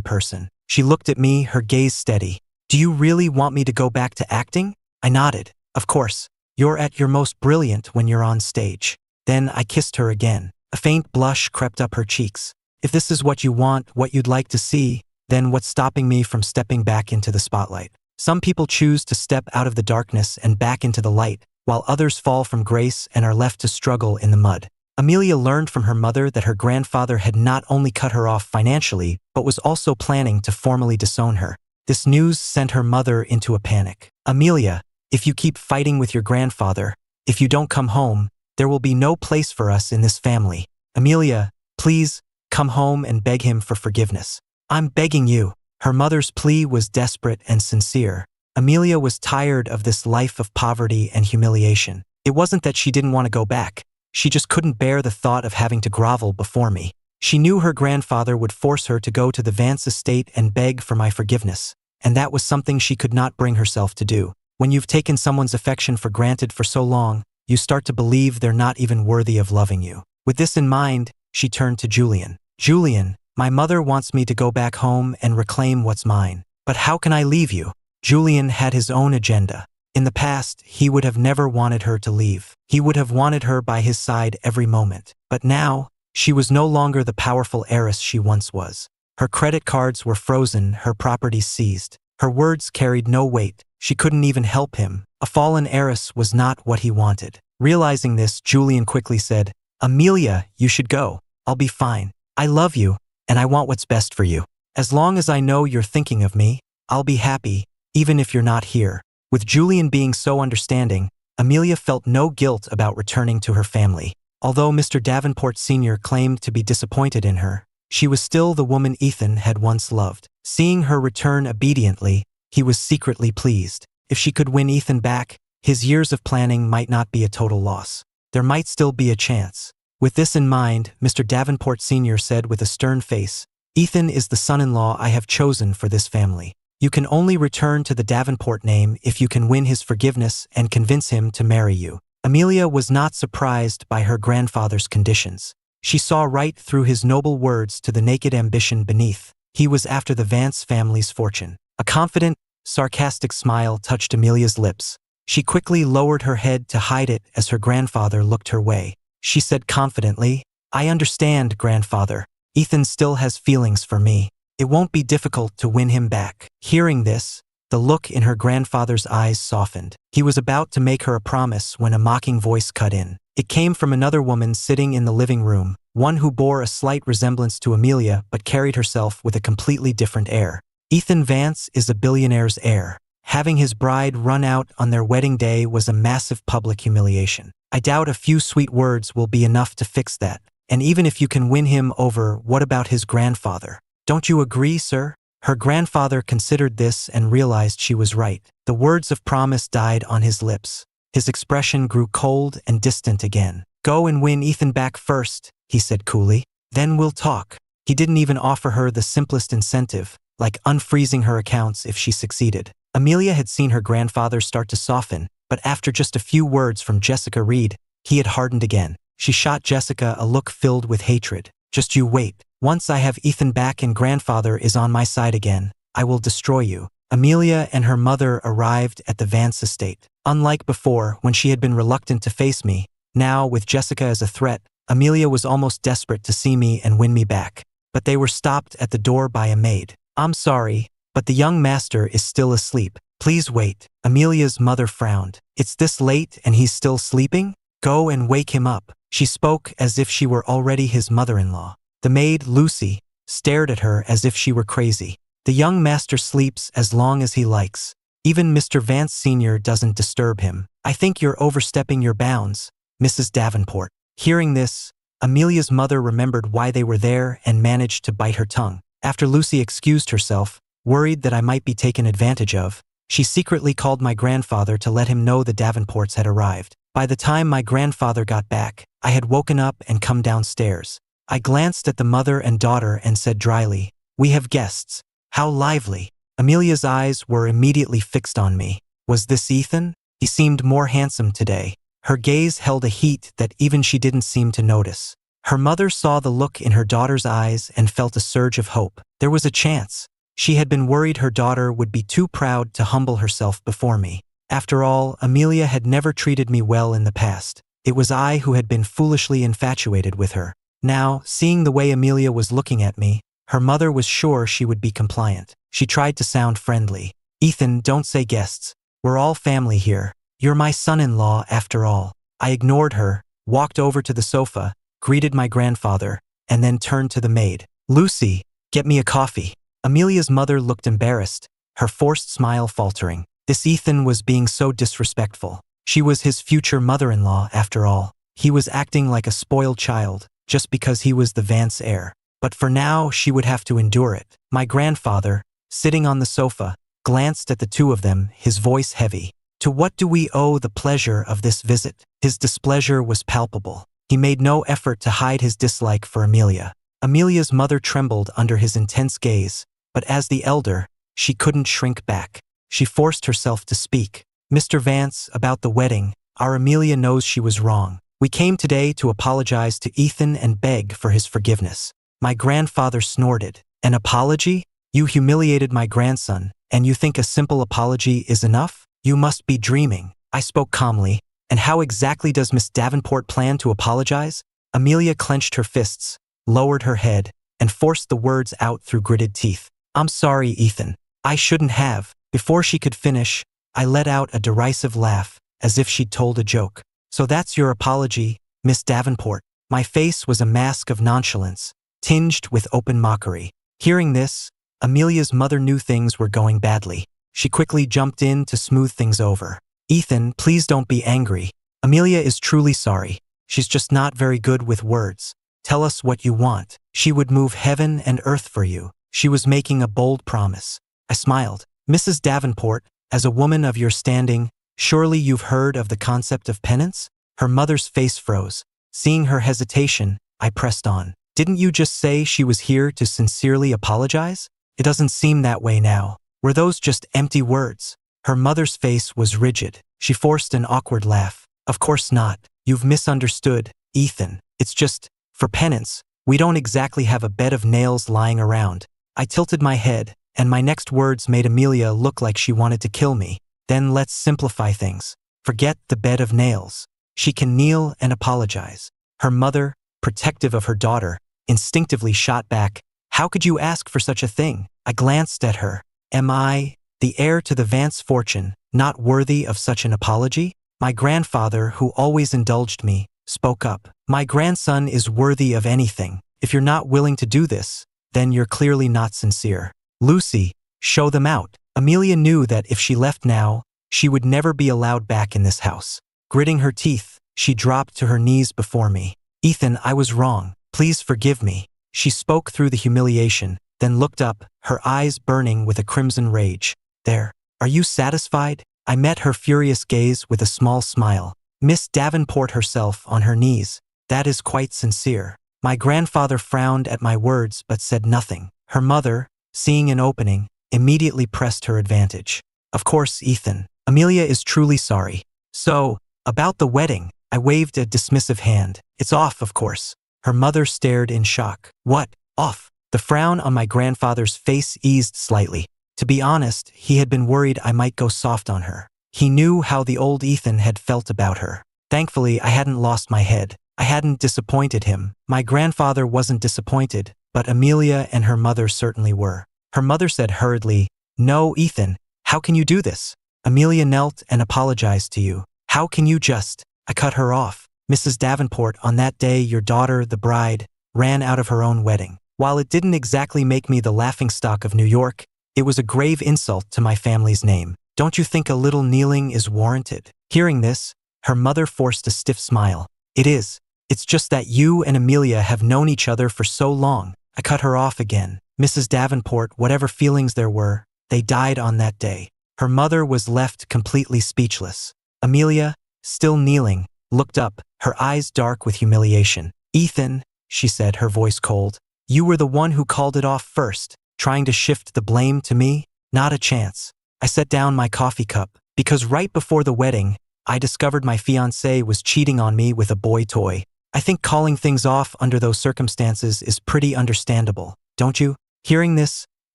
person. She looked at me, her gaze steady. Do you really want me to go back to acting? I nodded. Of course. You're at your most brilliant when you're on stage. Then I kissed her again. A faint blush crept up her cheeks. If this is what you want, what you'd like to see, then what's stopping me from stepping back into the spotlight? Some people choose to step out of the darkness and back into the light, while others fall from grace and are left to struggle in the mud. Amelia learned from her mother that her grandfather had not only cut her off financially, but was also planning to formally disown her. This news sent her mother into a panic. Amelia, if you keep fighting with your grandfather, if you don't come home, there will be no place for us in this family. Amelia, please, come home and beg him for forgiveness. I'm begging you. Her mother's plea was desperate and sincere. Amelia was tired of this life of poverty and humiliation. It wasn't that she didn't want to go back. She just couldn't bear the thought of having to grovel before me. She knew her grandfather would force her to go to the Vance estate and beg for my forgiveness, and that was something she could not bring herself to do. When you've taken someone's affection for granted for so long, you start to believe they're not even worthy of loving you. With this in mind, she turned to Julian. Julian, my mother wants me to go back home and reclaim what's mine. But how can I leave you? Julian had his own agenda. In the past, he would have never wanted her to leave. He would have wanted her by his side every moment. But now, she was no longer the powerful heiress she once was. Her credit cards were frozen, her properties seized. Her words carried no weight. She couldn't even help him. A fallen heiress was not what he wanted. Realizing this, Julian quickly said, Amelia, you should go. I'll be fine. I love you, and I want what's best for you. As long as I know you're thinking of me, I'll be happy, even if you're not here. With Julian being so understanding, Amelia felt no guilt about returning to her family. Although Mr. Davenport Sr. claimed to be disappointed in her, she was still the woman Ethan had once loved. Seeing her return obediently, he was secretly pleased. If she could win Ethan back, his years of planning might not be a total loss. There might still be a chance. With this in mind, Mr. Davenport Sr. said with a stern face, Ethan is the son-in-law I have chosen for this family. You can only return to the Davenport name if you can win his forgiveness and convince him to marry you. Amelia was not surprised by her grandfather's conditions. She saw right through his noble words to the naked ambition beneath. He was after the Vance family's fortune. A confident, sarcastic smile touched Amelia's lips. She quickly lowered her head to hide it as her grandfather looked her way. She said confidently, I understand, grandfather. Ethan still has feelings for me. It won't be difficult to win him back. Hearing this, the look in her grandfather's eyes softened. He was about to make her a promise when a mocking voice cut in. It came from another woman sitting in the living room, one who bore a slight resemblance to Amelia but carried herself with a completely different air. Ethan Vance is a billionaire's heir. Having his bride run out on their wedding day was a massive public humiliation. I doubt a few sweet words will be enough to fix that. And even if you can win him over, what about his grandfather? Don't you agree, sir? Her grandfather considered this and realized she was right. The words of promise died on his lips. His expression grew cold and distant again. Go and win Ethan back first, he said coolly. Then we'll talk. He didn't even offer her the simplest incentive, like unfreezing her accounts if she succeeded. Amelia had seen her grandfather start to soften, but after just a few words from Jessica Reed, he had hardened again. She shot Jessica a look filled with hatred. Just you wait. Once I have Ethan back and grandfather is on my side again, I will destroy you. Amelia and her mother arrived at the Vance estate. Unlike before, when she had been reluctant to face me, now, with Jessica as a threat, Amelia was almost desperate to see me and win me back. But they were stopped at the door by a maid. I'm sorry, but the young master is still asleep. Please wait. Amelia's mother frowned. It's this late and he's still sleeping? Go and wake him up. She spoke as if she were already his mother-in-law. The maid, Lucy, stared at her as if she were crazy. The young master sleeps as long as he likes. Even Mr. Vance Sr. doesn't disturb him. I think you're overstepping your bounds, Mrs. Davenport. Hearing this, Amelia's mother remembered why they were there and managed to bite her tongue. After Lucy excused herself, worried that I might be taken advantage of, she secretly called my grandfather to let him know the Davenports had arrived. By the time my grandfather got back, I had woken up and come downstairs. I glanced at the mother and daughter and said dryly, We have guests. How lively. Amelia's eyes were immediately fixed on me. Was this Ethan? He seemed more handsome today. Her gaze held a heat that even she didn't seem to notice. Her mother saw the look in her daughter's eyes and felt a surge of hope. There was a chance. She had been worried her daughter would be too proud to humble herself before me. After all, Amelia had never treated me well in the past. It was I who had been foolishly infatuated with her. Now, seeing the way Amelia was looking at me, her mother was sure she would be compliant. She tried to sound friendly. "Ethan, don't say guests. We're all family here. You're my son-in-law after all." I ignored her, walked over to the sofa, greeted my grandfather, and then turned to the maid. "Lucy, get me a coffee." Amelia's mother looked embarrassed, her forced smile faltering. This Ethan was being so disrespectful. She was his future mother-in-law after all. He was acting like a spoiled child, just because he was the Vance heir. But for now, she would have to endure it. My grandfather, sitting on the sofa, glanced at the two of them, his voice heavy. "To what do we owe the pleasure of this visit?" His displeasure was palpable. He made no effort to hide his dislike for Amelia. Amelia's mother trembled under his intense gaze, but as the elder, she couldn't shrink back. She forced herself to speak. "Mr. Vance, about the wedding, our Amelia knows she was wrong. We came today to apologize to Ethan and beg for his forgiveness." My grandfather snorted. "An apology? You humiliated my grandson, and you think a simple apology is enough? You must be dreaming." I spoke calmly. "And how exactly does Miss Davenport plan to apologize?" Amelia clenched her fists, lowered her head, and forced the words out through gritted teeth. "I'm sorry, Ethan. I shouldn't have." Before she could finish, I let out a derisive laugh, as if she'd told a joke. "So that's your apology, Miss Davenport?" My face was a mask of nonchalance, tinged with open mockery. Hearing this, Amelia's mother knew things were going badly. She quickly jumped in to smooth things over. "Ethan, please don't be angry. Amelia is truly sorry. She's just not very good with words. Tell us what you want. She would move heaven and earth for you." She was making a bold promise. I smiled. "Mrs. Davenport, as a woman of your standing, surely you've heard of the concept of penance?" Her mother's face froze. Seeing her hesitation, I pressed on. "Didn't you just say she was here to sincerely apologize? It doesn't seem that way now. Were those just empty words?" Her mother's face was rigid. She forced an awkward laugh. "Of course not. You've misunderstood, Ethan. It's just, for penance, we don't exactly have a bed of nails lying around." I tilted my head, and my next words made Amelia look like she wanted to kill me. "Then let's simplify things. Forget the bed of nails. She can kneel and apologize." Her mother, protective of her daughter, instinctively shot back. "How could you ask for such a thing?" I glanced at her. "Am I, the heir to the Vance fortune, not worthy of such an apology?" My grandfather, who always indulged me, spoke up. "My grandson is worthy of anything. If you're not willing to do this, then you're clearly not sincere. Lucy, show them out." Amelia knew that if she left now, she would never be allowed back in this house. Gritting her teeth, she dropped to her knees before me. "Ethan, I was wrong. Please forgive me." She spoke through the humiliation, then looked up, her eyes burning with a crimson rage. "There. Are you satisfied?" I met her furious gaze with a small smile. Miss Davenport herself on her knees. "That is quite sincere." My grandfather frowned at my words but said nothing. Her mother, seeing an opening, immediately pressed her advantage. "Of course, Ethan. Amelia is truly sorry. So, about the wedding," I waved a dismissive hand. "It's off, of course." Her mother stared in shock. "What? Off?" The frown on my grandfather's face eased slightly. To be honest, he had been worried I might go soft on her. He knew how the old Ethan had felt about her. Thankfully, I hadn't lost my head. I hadn't disappointed him. My grandfather wasn't disappointed, but Amelia and her mother certainly were. Her mother said hurriedly, "No, Ethan, how can you do this? Amelia knelt and apologized to you. How can you just—" I cut her off. "Mrs. Davenport, on that day your daughter, the bride, ran out of her own wedding. While it didn't exactly make me the laughingstock of New York, it was a grave insult to my family's name. Don't you think a little kneeling is warranted?" Hearing this, her mother forced a stiff smile. "It is. It's just that you and Amelia have known each other for so long." I cut her off again. "Mrs. Davenport, whatever feelings there were, they died on that day." Her mother was left completely speechless. Amelia, still kneeling, looked up, her eyes dark with humiliation. "Ethan," she said, her voice cold, "you were the one who called it off first, trying to shift the blame to me? Not a chance." I set down my coffee cup, because right before the wedding, I discovered my fiancé was cheating on me with a boy toy. I think calling things off under those circumstances is pretty understandable, don't you? Hearing this,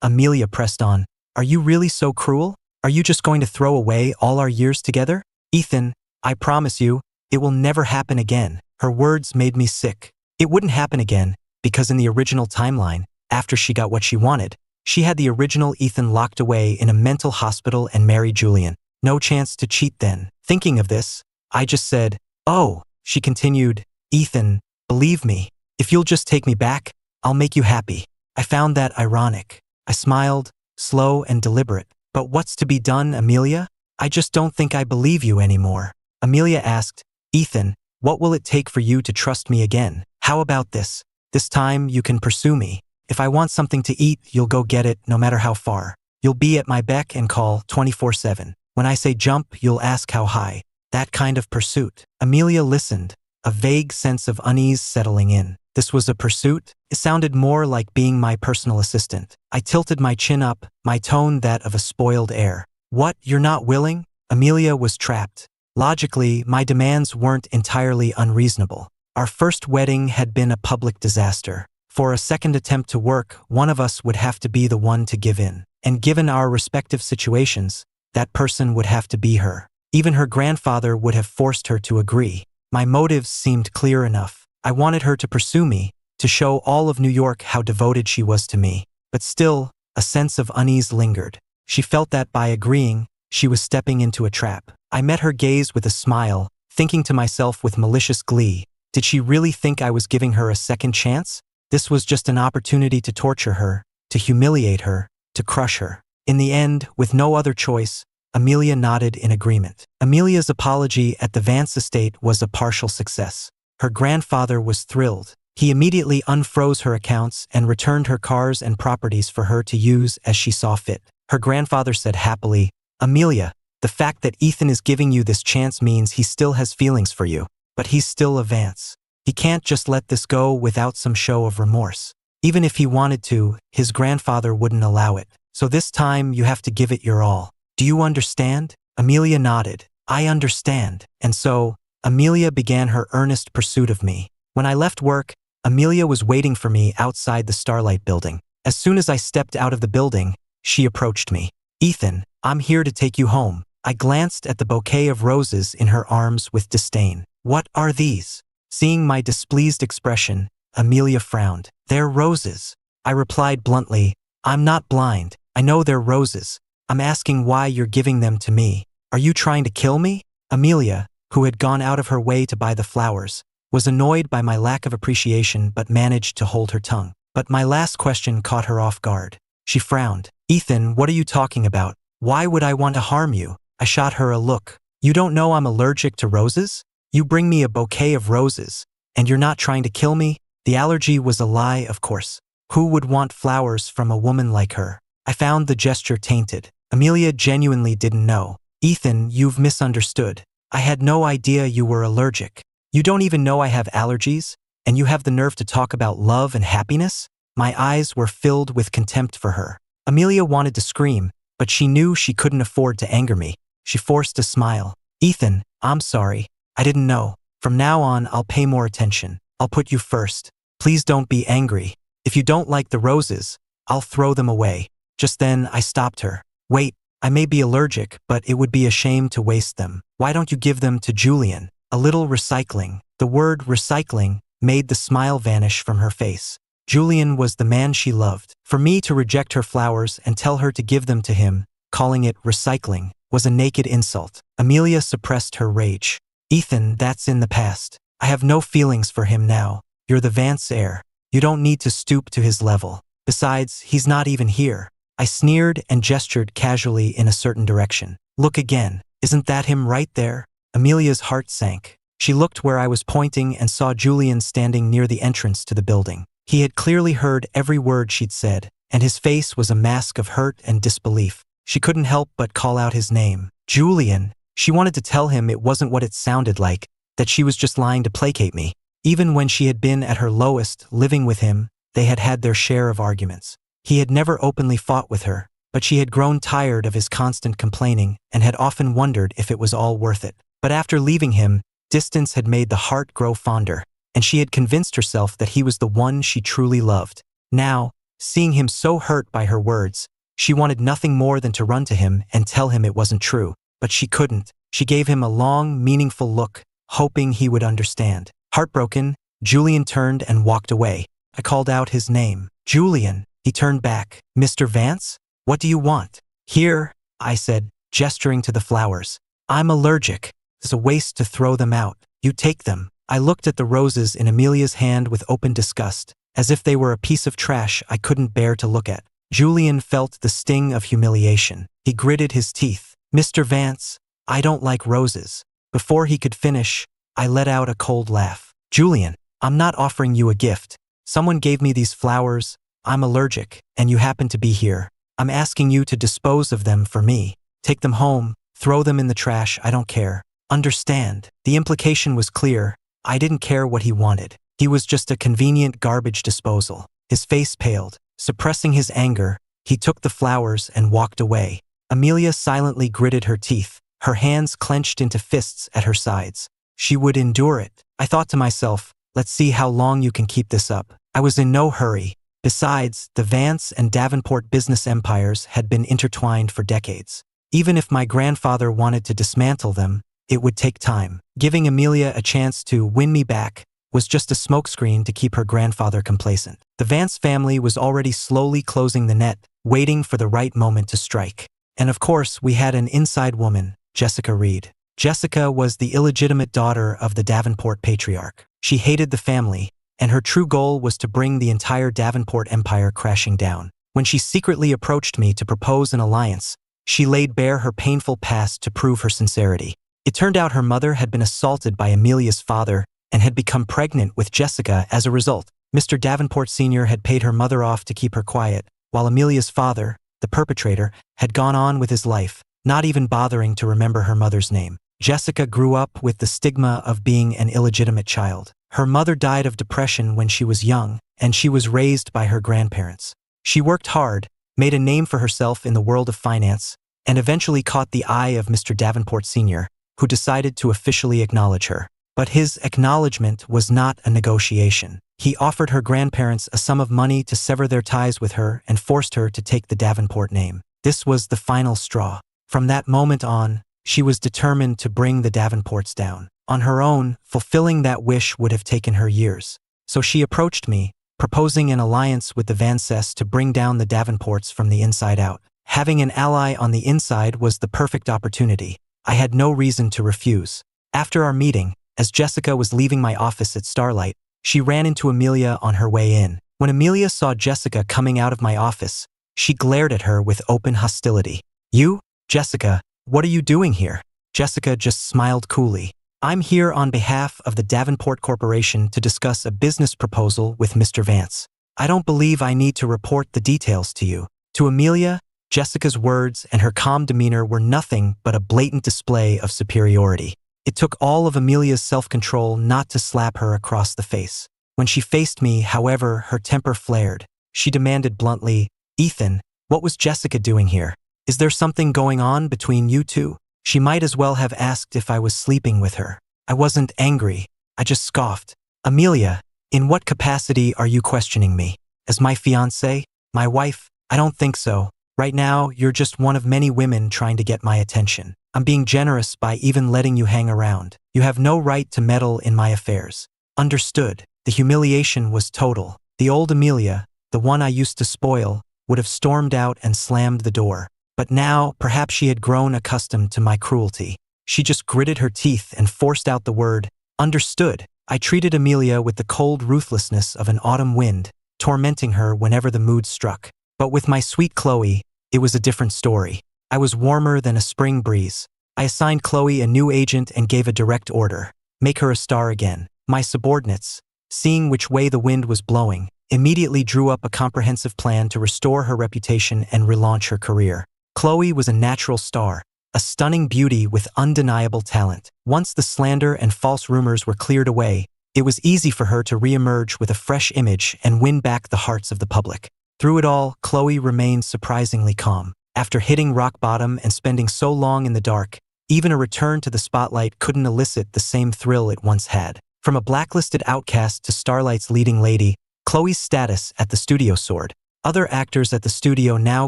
Amelia pressed on. Are you really so cruel? Are you just going to throw away all our years together? Ethan, I promise you, it will never happen again. Her words made me sick. It wouldn't happen again, because in the original timeline, after she got what she wanted, she had the original Ethan locked away in a mental hospital and married Julian. No chance to cheat then. Thinking of this, I just said, "Oh," she continued, "Ethan, believe me, if you'll just take me back, I'll make you happy." I found that ironic. I smiled, slow and deliberate. "But what's to be done, Amelia? I just don't think I believe you anymore." Amelia asked, "Ethan, what will it take for you to trust me again? How about this? This time you can pursue me. If I want something to eat, you'll go get it no matter how far. You'll be at my beck and call 24/7. When I say jump, you'll ask how high. That kind of pursuit." Amelia listened, a vague sense of unease settling in. This was a pursuit? It sounded more like being my personal assistant. I tilted my chin up, my tone that of a spoiled heir. "What, you're not willing?" Amelia was trapped. Logically, my demands weren't entirely unreasonable. Our first wedding had been a public disaster. For a second attempt to work, one of us would have to be the one to give in. And given our respective situations, that person would have to be her. Even her grandfather would have forced her to agree. My motives seemed clear enough. I wanted her to pursue me, to show all of New York how devoted she was to me. But still, a sense of unease lingered. She felt that by agreeing, she was stepping into a trap. I met her gaze with a smile, thinking to myself with malicious glee, did she really think I was giving her a second chance? This was just an opportunity to torture her, to humiliate her, to crush her. In the end, with no other choice, Amelia nodded in agreement. Amelia's apology at the Vance estate was a partial success. Her grandfather was thrilled. He immediately unfroze her accounts and returned her cars and properties for her to use as she saw fit. Her grandfather said happily, "Amelia, the fact that Ethan is giving you this chance means he still has feelings for you. But he's still a Vance. He can't just let this go without some show of remorse. Even if he wanted to, his grandfather wouldn't allow it. So this time you have to give it your all. Do you understand?" Amelia nodded. "I understand." And so, Amelia began her earnest pursuit of me. When I left work, Amelia was waiting for me outside the Starlight building. As soon as I stepped out of the building, she approached me. "Ethan, I'm here to take you home." I glanced at the bouquet of roses in her arms with disdain. "What are these?" Seeing my displeased expression, Amelia frowned. "They're roses." I replied bluntly, "I'm not blind. I know they're roses. I'm asking why you're giving them to me. Are you trying to kill me?" Amelia, who had gone out of her way to buy the flowers, was annoyed by my lack of appreciation but managed to hold her tongue. But my last question caught her off guard. She frowned. "Ethan, what are you talking about? Why would I want to harm you?" I shot her a look. "You don't know I'm allergic to roses? You bring me a bouquet of roses, and you're not trying to kill me?" The allergy was a lie, of course. Who would want flowers from a woman like her? I found the gesture tainted. Amelia genuinely didn't know. "Ethan, you've misunderstood. I had no idea you were allergic. You don't even know I have allergies, and you have the nerve to talk about love and happiness?" My eyes were filled with contempt for her. Amelia wanted to scream, but she knew she couldn't afford to anger me. She forced a smile. "Ethan, I'm sorry. I didn't know. From now on, I'll pay more attention. I'll put you first. Please don't be angry. If you don't like the roses, I'll throw them away." Just then, I stopped her. "Wait, I may be allergic, but it would be a shame to waste them. Why don't you give them to Julian? A little recycling." The word recycling made the smile vanish from her face. Julian was the man she loved. For me to reject her flowers and tell her to give them to him, calling it recycling, was a naked insult. Amelia suppressed her rage. "Ethan, that's in the past. I have no feelings for him now. You're the Vance heir. You don't need to stoop to his level. Besides, he's not even here." I sneered and gestured casually in a certain direction. "Look again. Isn't that him right there?" Amelia's heart sank. She looked where I was pointing and saw Julian standing near the entrance to the building. He had clearly heard every word she'd said, and his face was a mask of hurt and disbelief. She couldn't help but call out his name. "Julian." She wanted to tell him it wasn't what it sounded like, that she was just lying to placate me. Even when she had been at her lowest, living with him, they had had their share of arguments. He had never openly fought with her, but she had grown tired of his constant complaining and had often wondered if it was all worth it. But after leaving him, distance had made the heart grow fonder. and she had convinced herself that he was the one she truly loved. Now, seeing him so hurt by her words, she wanted nothing more than to run to him and tell him it wasn't true. But she couldn't. She gave him a long, meaningful look, hoping he would understand. Heartbroken, Julian turned and walked away. I called out his name. "Julian." He turned back. "Mr. Vance? What do you want?" "Here," I said, gesturing to the flowers. "I'm allergic. It's a waste to throw them out. You take them." I looked at the roses in Amelia's hand with open disgust, as if they were a piece of trash I couldn't bear to look at. Julian felt the sting of humiliation. He gritted his teeth. "Mr. Vance, I don't like roses." Before he could finish, I let out a cold laugh. "Julian, I'm not offering you a gift. Someone gave me these flowers. I'm allergic, and you happen to be here. I'm asking you to dispose of them for me. Take them home, throw them in the trash, I don't care. Understand?" The implication was clear. I didn't care what he wanted. He was just a convenient garbage disposal. His face paled. Suppressing his anger, he took the flowers and walked away. Amelia silently gritted her teeth, her hands clenched into fists at her sides. She would endure it. I thought to myself, let's see how long you can keep this up. I was in no hurry. Besides, the Vance and Davenport business empires had been intertwined for decades. Even if my grandfather wanted to dismantle them, it would take time. Giving Amelia a chance to win me back was just a smokescreen to keep her grandfather complacent. The Vance family was already slowly closing the net, waiting for the right moment to strike. And of course, we had an inside woman, Jessica Reed. Jessica was the illegitimate daughter of the Davenport patriarch. She hated the family, and her true goal was to bring the entire Davenport empire crashing down. When she secretly approached me to propose an alliance, she laid bare her painful past to prove her sincerity. It turned out her mother had been assaulted by Amelia's father and had become pregnant with Jessica as a result. Mr. Davenport Sr. had paid her mother off to keep her quiet, while Amelia's father, the perpetrator, had gone on with his life, not even bothering to remember her mother's name. Jessica grew up with the stigma of being an illegitimate child. Her mother died of depression when she was young, and she was raised by her grandparents. She worked hard, made a name for herself in the world of finance, and eventually caught the eye of Mr. Davenport Sr., who decided to officially acknowledge her. But his acknowledgement was not a negotiation. He offered her grandparents a sum of money to sever their ties with her and forced her to take the Davenport name. This was the final straw. From that moment on, she was determined to bring the Davenports down. On her own, fulfilling that wish would have taken her years. So she approached me, proposing an alliance with the Vances to bring down the Davenports from the inside out. Having an ally on the inside was the perfect opportunity. I had no reason to refuse. After our meeting, as Jessica was leaving my office at Starlight, she ran into Amelia on her way in. When Amelia saw Jessica coming out of my office, she glared at her with open hostility. "You, Jessica, what are you doing here?" Jessica just smiled coolly. "I'm here on behalf of the Davenport Corporation to discuss a business proposal with Mr. Vance. I don't believe I need to report the details to you." To Amelia, Jessica's words and her calm demeanor were nothing but a blatant display of superiority. It took all of Amelia's self-control not to slap her across the face. When she faced me, however, her temper flared. She demanded bluntly, "Ethan, what was Jessica doing here? Is there something going on between you two?" She might as well have asked if I was sleeping with her. I wasn't angry. I just scoffed. "Amelia, in what capacity are you questioning me? As my fiancée? My wife? I don't think so. Right now, you're just one of many women trying to get my attention. I'm being generous by even letting you hang around. You have no right to meddle in my affairs." Understood. The humiliation was total. The old Amelia, the one I used to spoil, would have stormed out and slammed the door. But now, perhaps she had grown accustomed to my cruelty. She just gritted her teeth and forced out the word, "Understood." I treated Amelia with the cold ruthlessness of an autumn wind, tormenting her whenever the mood struck. But with my sweet Chloe, it was a different story. I was warmer than a spring breeze. I assigned Chloe a new agent and gave a direct order: make her a star again. My subordinates, seeing which way the wind was blowing, immediately drew up a comprehensive plan to restore her reputation and relaunch her career. Chloe was a natural star, a stunning beauty with undeniable talent. Once the slander and false rumors were cleared away, it was easy for her to re-emerge with a fresh image and win back the hearts of the public. Through it all, Chloe remained surprisingly calm. After hitting rock bottom and spending so long in the dark, even a return to the spotlight couldn't elicit the same thrill it once had. From a blacklisted outcast to Starlight's leading lady, Chloe's status at the studio soared. Other actors at the studio now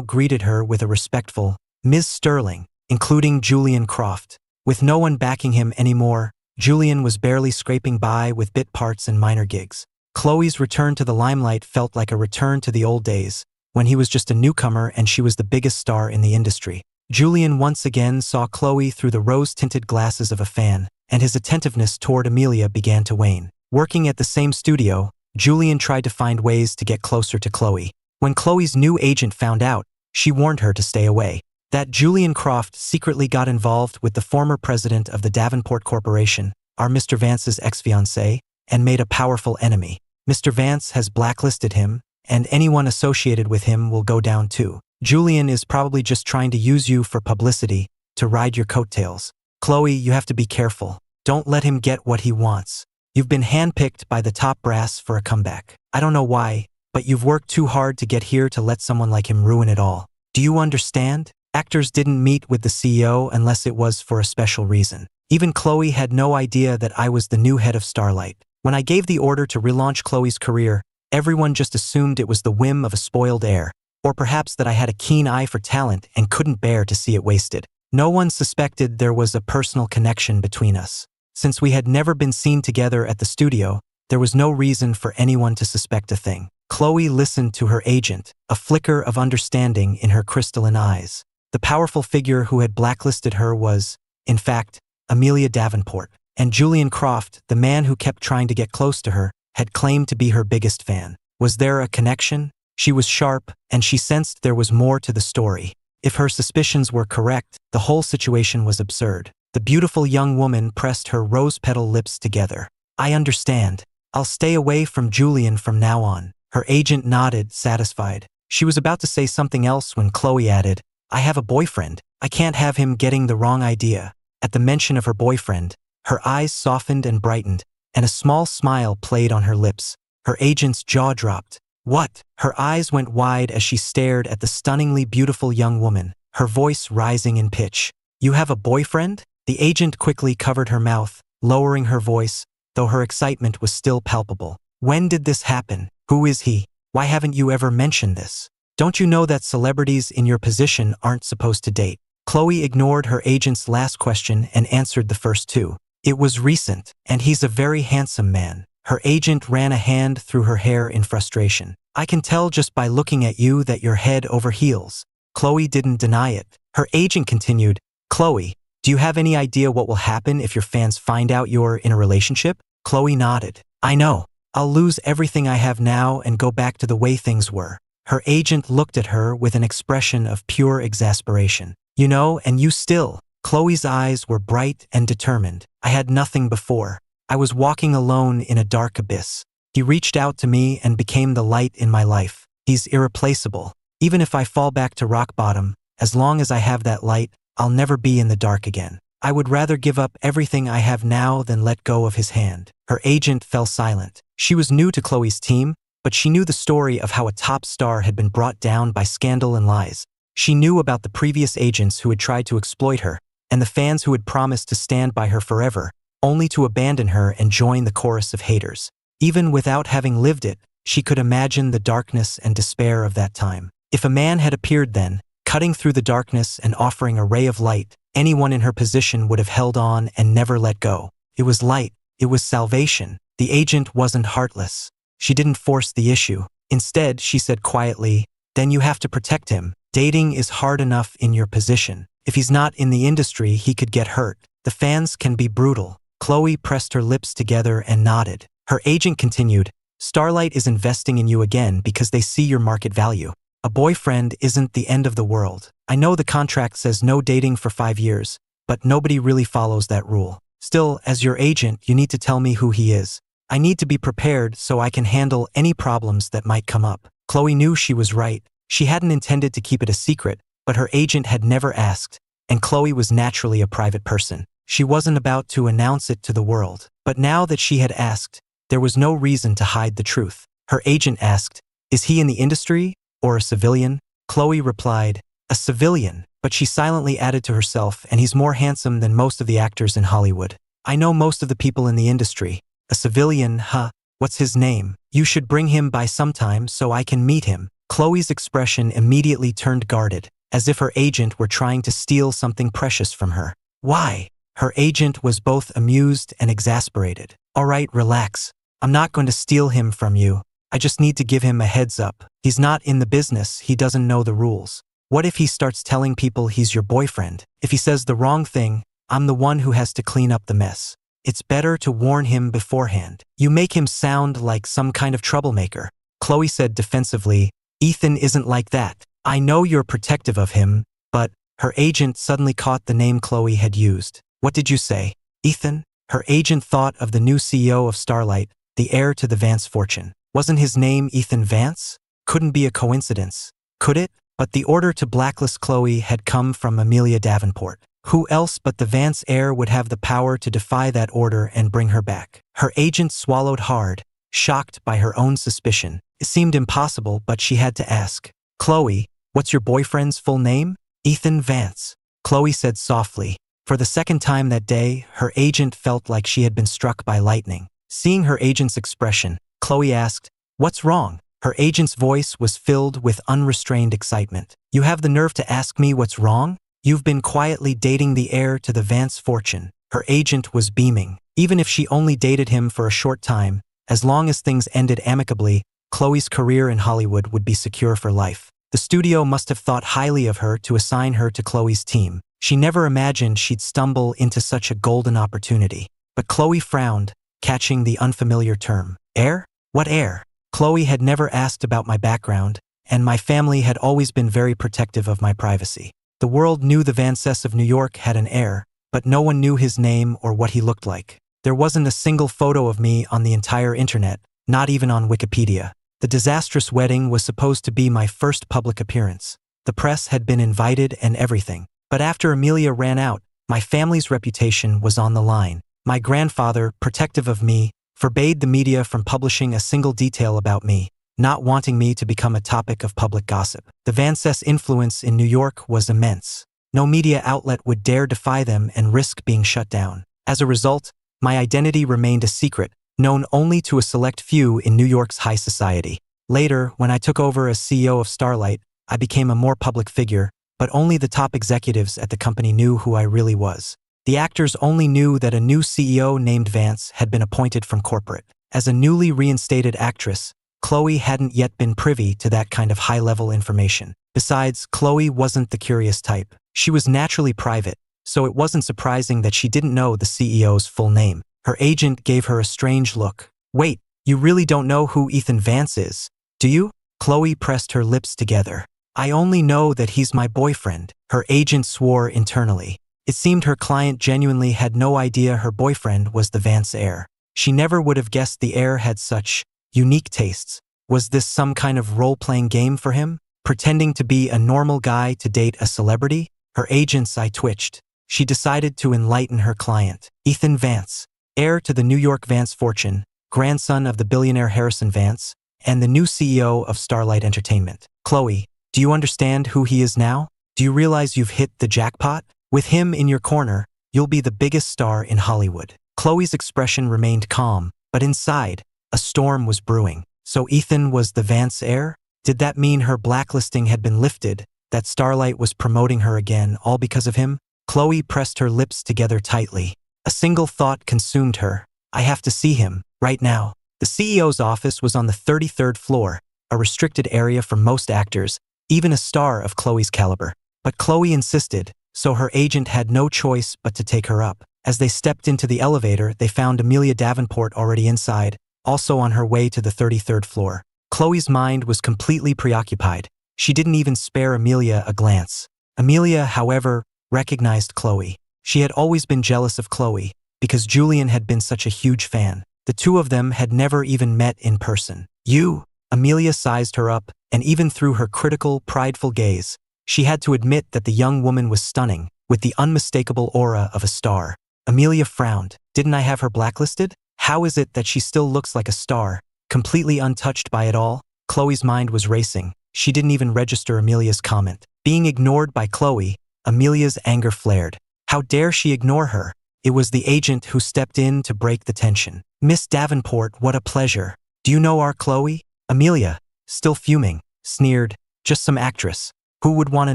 greeted her with a respectful Ms. Sterling, including Julian Croft. With no one backing him anymore, Julian was barely scraping by with bit parts and minor gigs. Chloe's return to the limelight felt like a return to the old days, when he was just a newcomer and she was the biggest star in the industry. Julian once again saw Chloe through the rose-tinted glasses of a fan, and his attentiveness toward Amelia began to wane. Working at the same studio, Julian tried to find ways to get closer to Chloe. When Chloe's new agent found out, she warned her to stay away. That Julian Croft secretly got involved with the former president of the Davenport Corporation, our Mr. Vance's ex-fiancé, and made a powerful enemy. Mr. Vance has blacklisted him, and anyone associated with him will go down too. Julian is probably just trying to use you for publicity, to ride your coattails. Chloe, you have to be careful. Don't let him get what he wants. You've been handpicked by the top brass for a comeback. I don't know why, but you've worked too hard to get here to let someone like him ruin it all. Do you understand? Actors didn't meet with the CEO unless it was for a special reason. Even Chloe had no idea that I was the new head of Starlight. When I gave the order to relaunch Chloe's career, everyone just assumed it was the whim of a spoiled heir, or perhaps that I had a keen eye for talent and couldn't bear to see it wasted. No one suspected there was a personal connection between us. Since we had never been seen together at the studio, there was no reason for anyone to suspect a thing. Chloe listened to her agent, a flicker of understanding in her crystalline eyes. The powerful figure who had blacklisted her was, in fact, Amelia Davenport, and Julian Croft, the man who kept trying to get close to her, had claimed to be her biggest fan. Was there a connection? She was sharp, and she sensed there was more to the story. If her suspicions were correct, the whole situation was absurd. The beautiful young woman pressed her rose-petal lips together. I understand. I'll stay away from Julian from now on. Her agent nodded, satisfied. She was about to say something else when Chloe added, I have a boyfriend. I can't have him getting the wrong idea. At the mention of her boyfriend, her eyes softened and brightened, and a small smile played on her lips. Her agent's jaw dropped. What? Her eyes went wide as she stared at the stunningly beautiful young woman, her voice rising in pitch. You have a boyfriend? The agent quickly covered her mouth, lowering her voice, though her excitement was still palpable. When did this happen? Who is he? Why haven't you ever mentioned this? Don't you know that celebrities in your position aren't supposed to date? Chloe ignored her agent's last question and answered the first two. It was recent, and he's a very handsome man. Her agent ran a hand through her hair in frustration. I can tell just by looking at you that you're head over heels. Chloe didn't deny it. Her agent continued, Chloe, do you have any idea what will happen if your fans find out you're in a relationship? Chloe nodded. I know. I'll lose everything I have now and go back to the way things were. Her agent looked at her with an expression of pure exasperation. You know, and you still. Chloe's eyes were bright and determined. I had nothing before. I was walking alone in a dark abyss. He reached out to me and became the light in my life. He's irreplaceable. Even if I fall back to rock bottom, as long as I have that light, I'll never be in the dark again. I would rather give up everything I have now than let go of his hand. Her agent fell silent. She was new to Chloe's team, but she knew the story of how a top star had been brought down by scandal and lies. She knew about the previous agents who had tried to exploit her, and the fans who had promised to stand by her forever, only to abandon her and join the chorus of haters. Even without having lived it, she could imagine the darkness and despair of that time. If a man had appeared then, cutting through the darkness and offering a ray of light, anyone in her position would have held on and never let go. It was light. It was salvation. The agent wasn't heartless. She didn't force the issue. Instead, she said quietly, then you have to protect him. Dating is hard enough in your position. If he's not in the industry, he could get hurt. The fans can be brutal. Chloe pressed her lips together and nodded. Her agent continued, Starlight is investing in you again because they see your market value. A boyfriend isn't the end of the world. I know the contract says no dating for 5 years, but nobody really follows that rule. Still, as your agent, you need to tell me who he is. I need to be prepared so I can handle any problems that might come up. Chloe knew she was right. She hadn't intended to keep it a secret, but her agent had never asked, and Chloe was naturally a private person. She wasn't about to announce it to the world. But now that she had asked, there was no reason to hide the truth. Her agent asked, is he in the industry or a civilian? Chloe replied, a civilian, but she silently added to herself, and he's more handsome than most of the actors in Hollywood. I know most of the people in the industry. A civilian, huh? What's his name? You should bring him by sometime so I can meet him. Chloe's expression immediately turned guarded, as if her agent were trying to steal something precious from her. Why? Her agent was both amused and exasperated. All right, relax. I'm not going to steal him from you. I just need to give him a heads up. He's not in the business, he doesn't know the rules. What if he starts telling people he's your boyfriend? If he says the wrong thing, I'm the one who has to clean up the mess. It's better to warn him beforehand. You make him sound like some kind of troublemaker. Chloe said defensively, Ethan isn't like that. I know you're protective of him, but her agent suddenly caught the name Chloe had used. What did you say? Ethan? Her agent thought of the new CEO of Starlight, the heir to the Vance fortune. Wasn't his name Ethan Vance? Couldn't be a coincidence, could it? But the order to blacklist Chloe had come from Amelia Davenport. Who else but the Vance heir would have the power to defy that order and bring her back? Her agent swallowed hard, shocked by her own suspicion. It seemed impossible, but she had to ask. Chloe, what's your boyfriend's full name? Ethan Vance. Chloe said softly. For the second time that day, her agent felt like she had been struck by lightning. Seeing her agent's expression, Chloe asked, What's wrong? Her agent's voice was filled with unrestrained excitement. You have the nerve to ask me what's wrong? You've been quietly dating the heir to the Vance fortune. Her agent was beaming. Even if she only dated him for a short time, as long as things ended amicably, Chloe's career in Hollywood would be secure for life. The studio must have thought highly of her to assign her to Chloe's team. She never imagined she'd stumble into such a golden opportunity. But Chloe frowned, catching the unfamiliar term. Heir? What heir? Chloe had never asked about my background, and my family had always been very protective of my privacy. The world knew the Vances of New York had an heir, but no one knew his name or what he looked like. There wasn't a single photo of me on the entire internet, not even on Wikipedia. The disastrous wedding was supposed to be my first public appearance. The press had been invited and everything. But after Amelia ran out, my family's reputation was on the line. My grandfather, protective of me, forbade the media from publishing a single detail about me, not wanting me to become a topic of public gossip. The Vances' influence in New York was immense. No media outlet would dare defy them and risk being shut down. As a result, my identity remained a secret, known only to a select few in New York's high society. Later, when I took over as CEO of Starlight, I became a more public figure, but only the top executives at the company knew who I really was. The actors only knew that a new CEO named Vance had been appointed from corporate. As a newly reinstated actress, Chloe hadn't yet been privy to that kind of high-level information. Besides, Chloe wasn't the curious type. She was naturally private, so it wasn't surprising that she didn't know the CEO's full name. Her agent gave her a strange look. Wait, you really don't know who Ethan Vance is, do you? Chloe pressed her lips together. I only know that he's my boyfriend. Her agent swore internally. It seemed her client genuinely had no idea her boyfriend was the Vance heir. She never would have guessed the heir had such unique tastes. Was this some kind of role-playing game for him? Pretending to be a normal guy to date a celebrity? Her agent's eye twitched. She decided to enlighten her client. Ethan Vance, heir to the New York Vance fortune, grandson of the billionaire Harrison Vance, and the new CEO of Starlight Entertainment. Chloe, do you understand who he is now? Do you realize you've hit the jackpot? With him in your corner, you'll be the biggest star in Hollywood. Chloe's expression remained calm, but inside, a storm was brewing. So Ethan was the Vance heir? Did that mean her blacklisting had been lifted, that Starlight was promoting her again, all because of him? Chloe pressed her lips together tightly. A single thought consumed her. I have to see him, right now. The CEO's office was on the 33rd floor, a restricted area for most actors, even a star of Chloe's caliber. But Chloe insisted, so her agent had no choice but to take her up. As they stepped into the elevator, they found Amelia Davenport already inside, also on her way to the 33rd floor. Chloe's mind was completely preoccupied. She didn't even spare Amelia a glance. Amelia, however, recognized Chloe. She had always been jealous of Chloe, because Julian had been such a huge fan. The two of them had never even met in person. You? Amelia sized her up, and even through her critical, prideful gaze, she had to admit that the young woman was stunning, with the unmistakable aura of a star. Amelia frowned. Didn't I have her blacklisted? How is it that she still looks like a star, completely untouched by it all? Chloe's mind was racing. She didn't even register Amelia's comment. Being ignored by Chloe, Amelia's anger flared. How dare she ignore her? It was the agent who stepped in to break the tension. "Miss Davenport, what a pleasure. Do you know our Chloe?" Amelia, still fuming, sneered, "Just some actress. Who would want to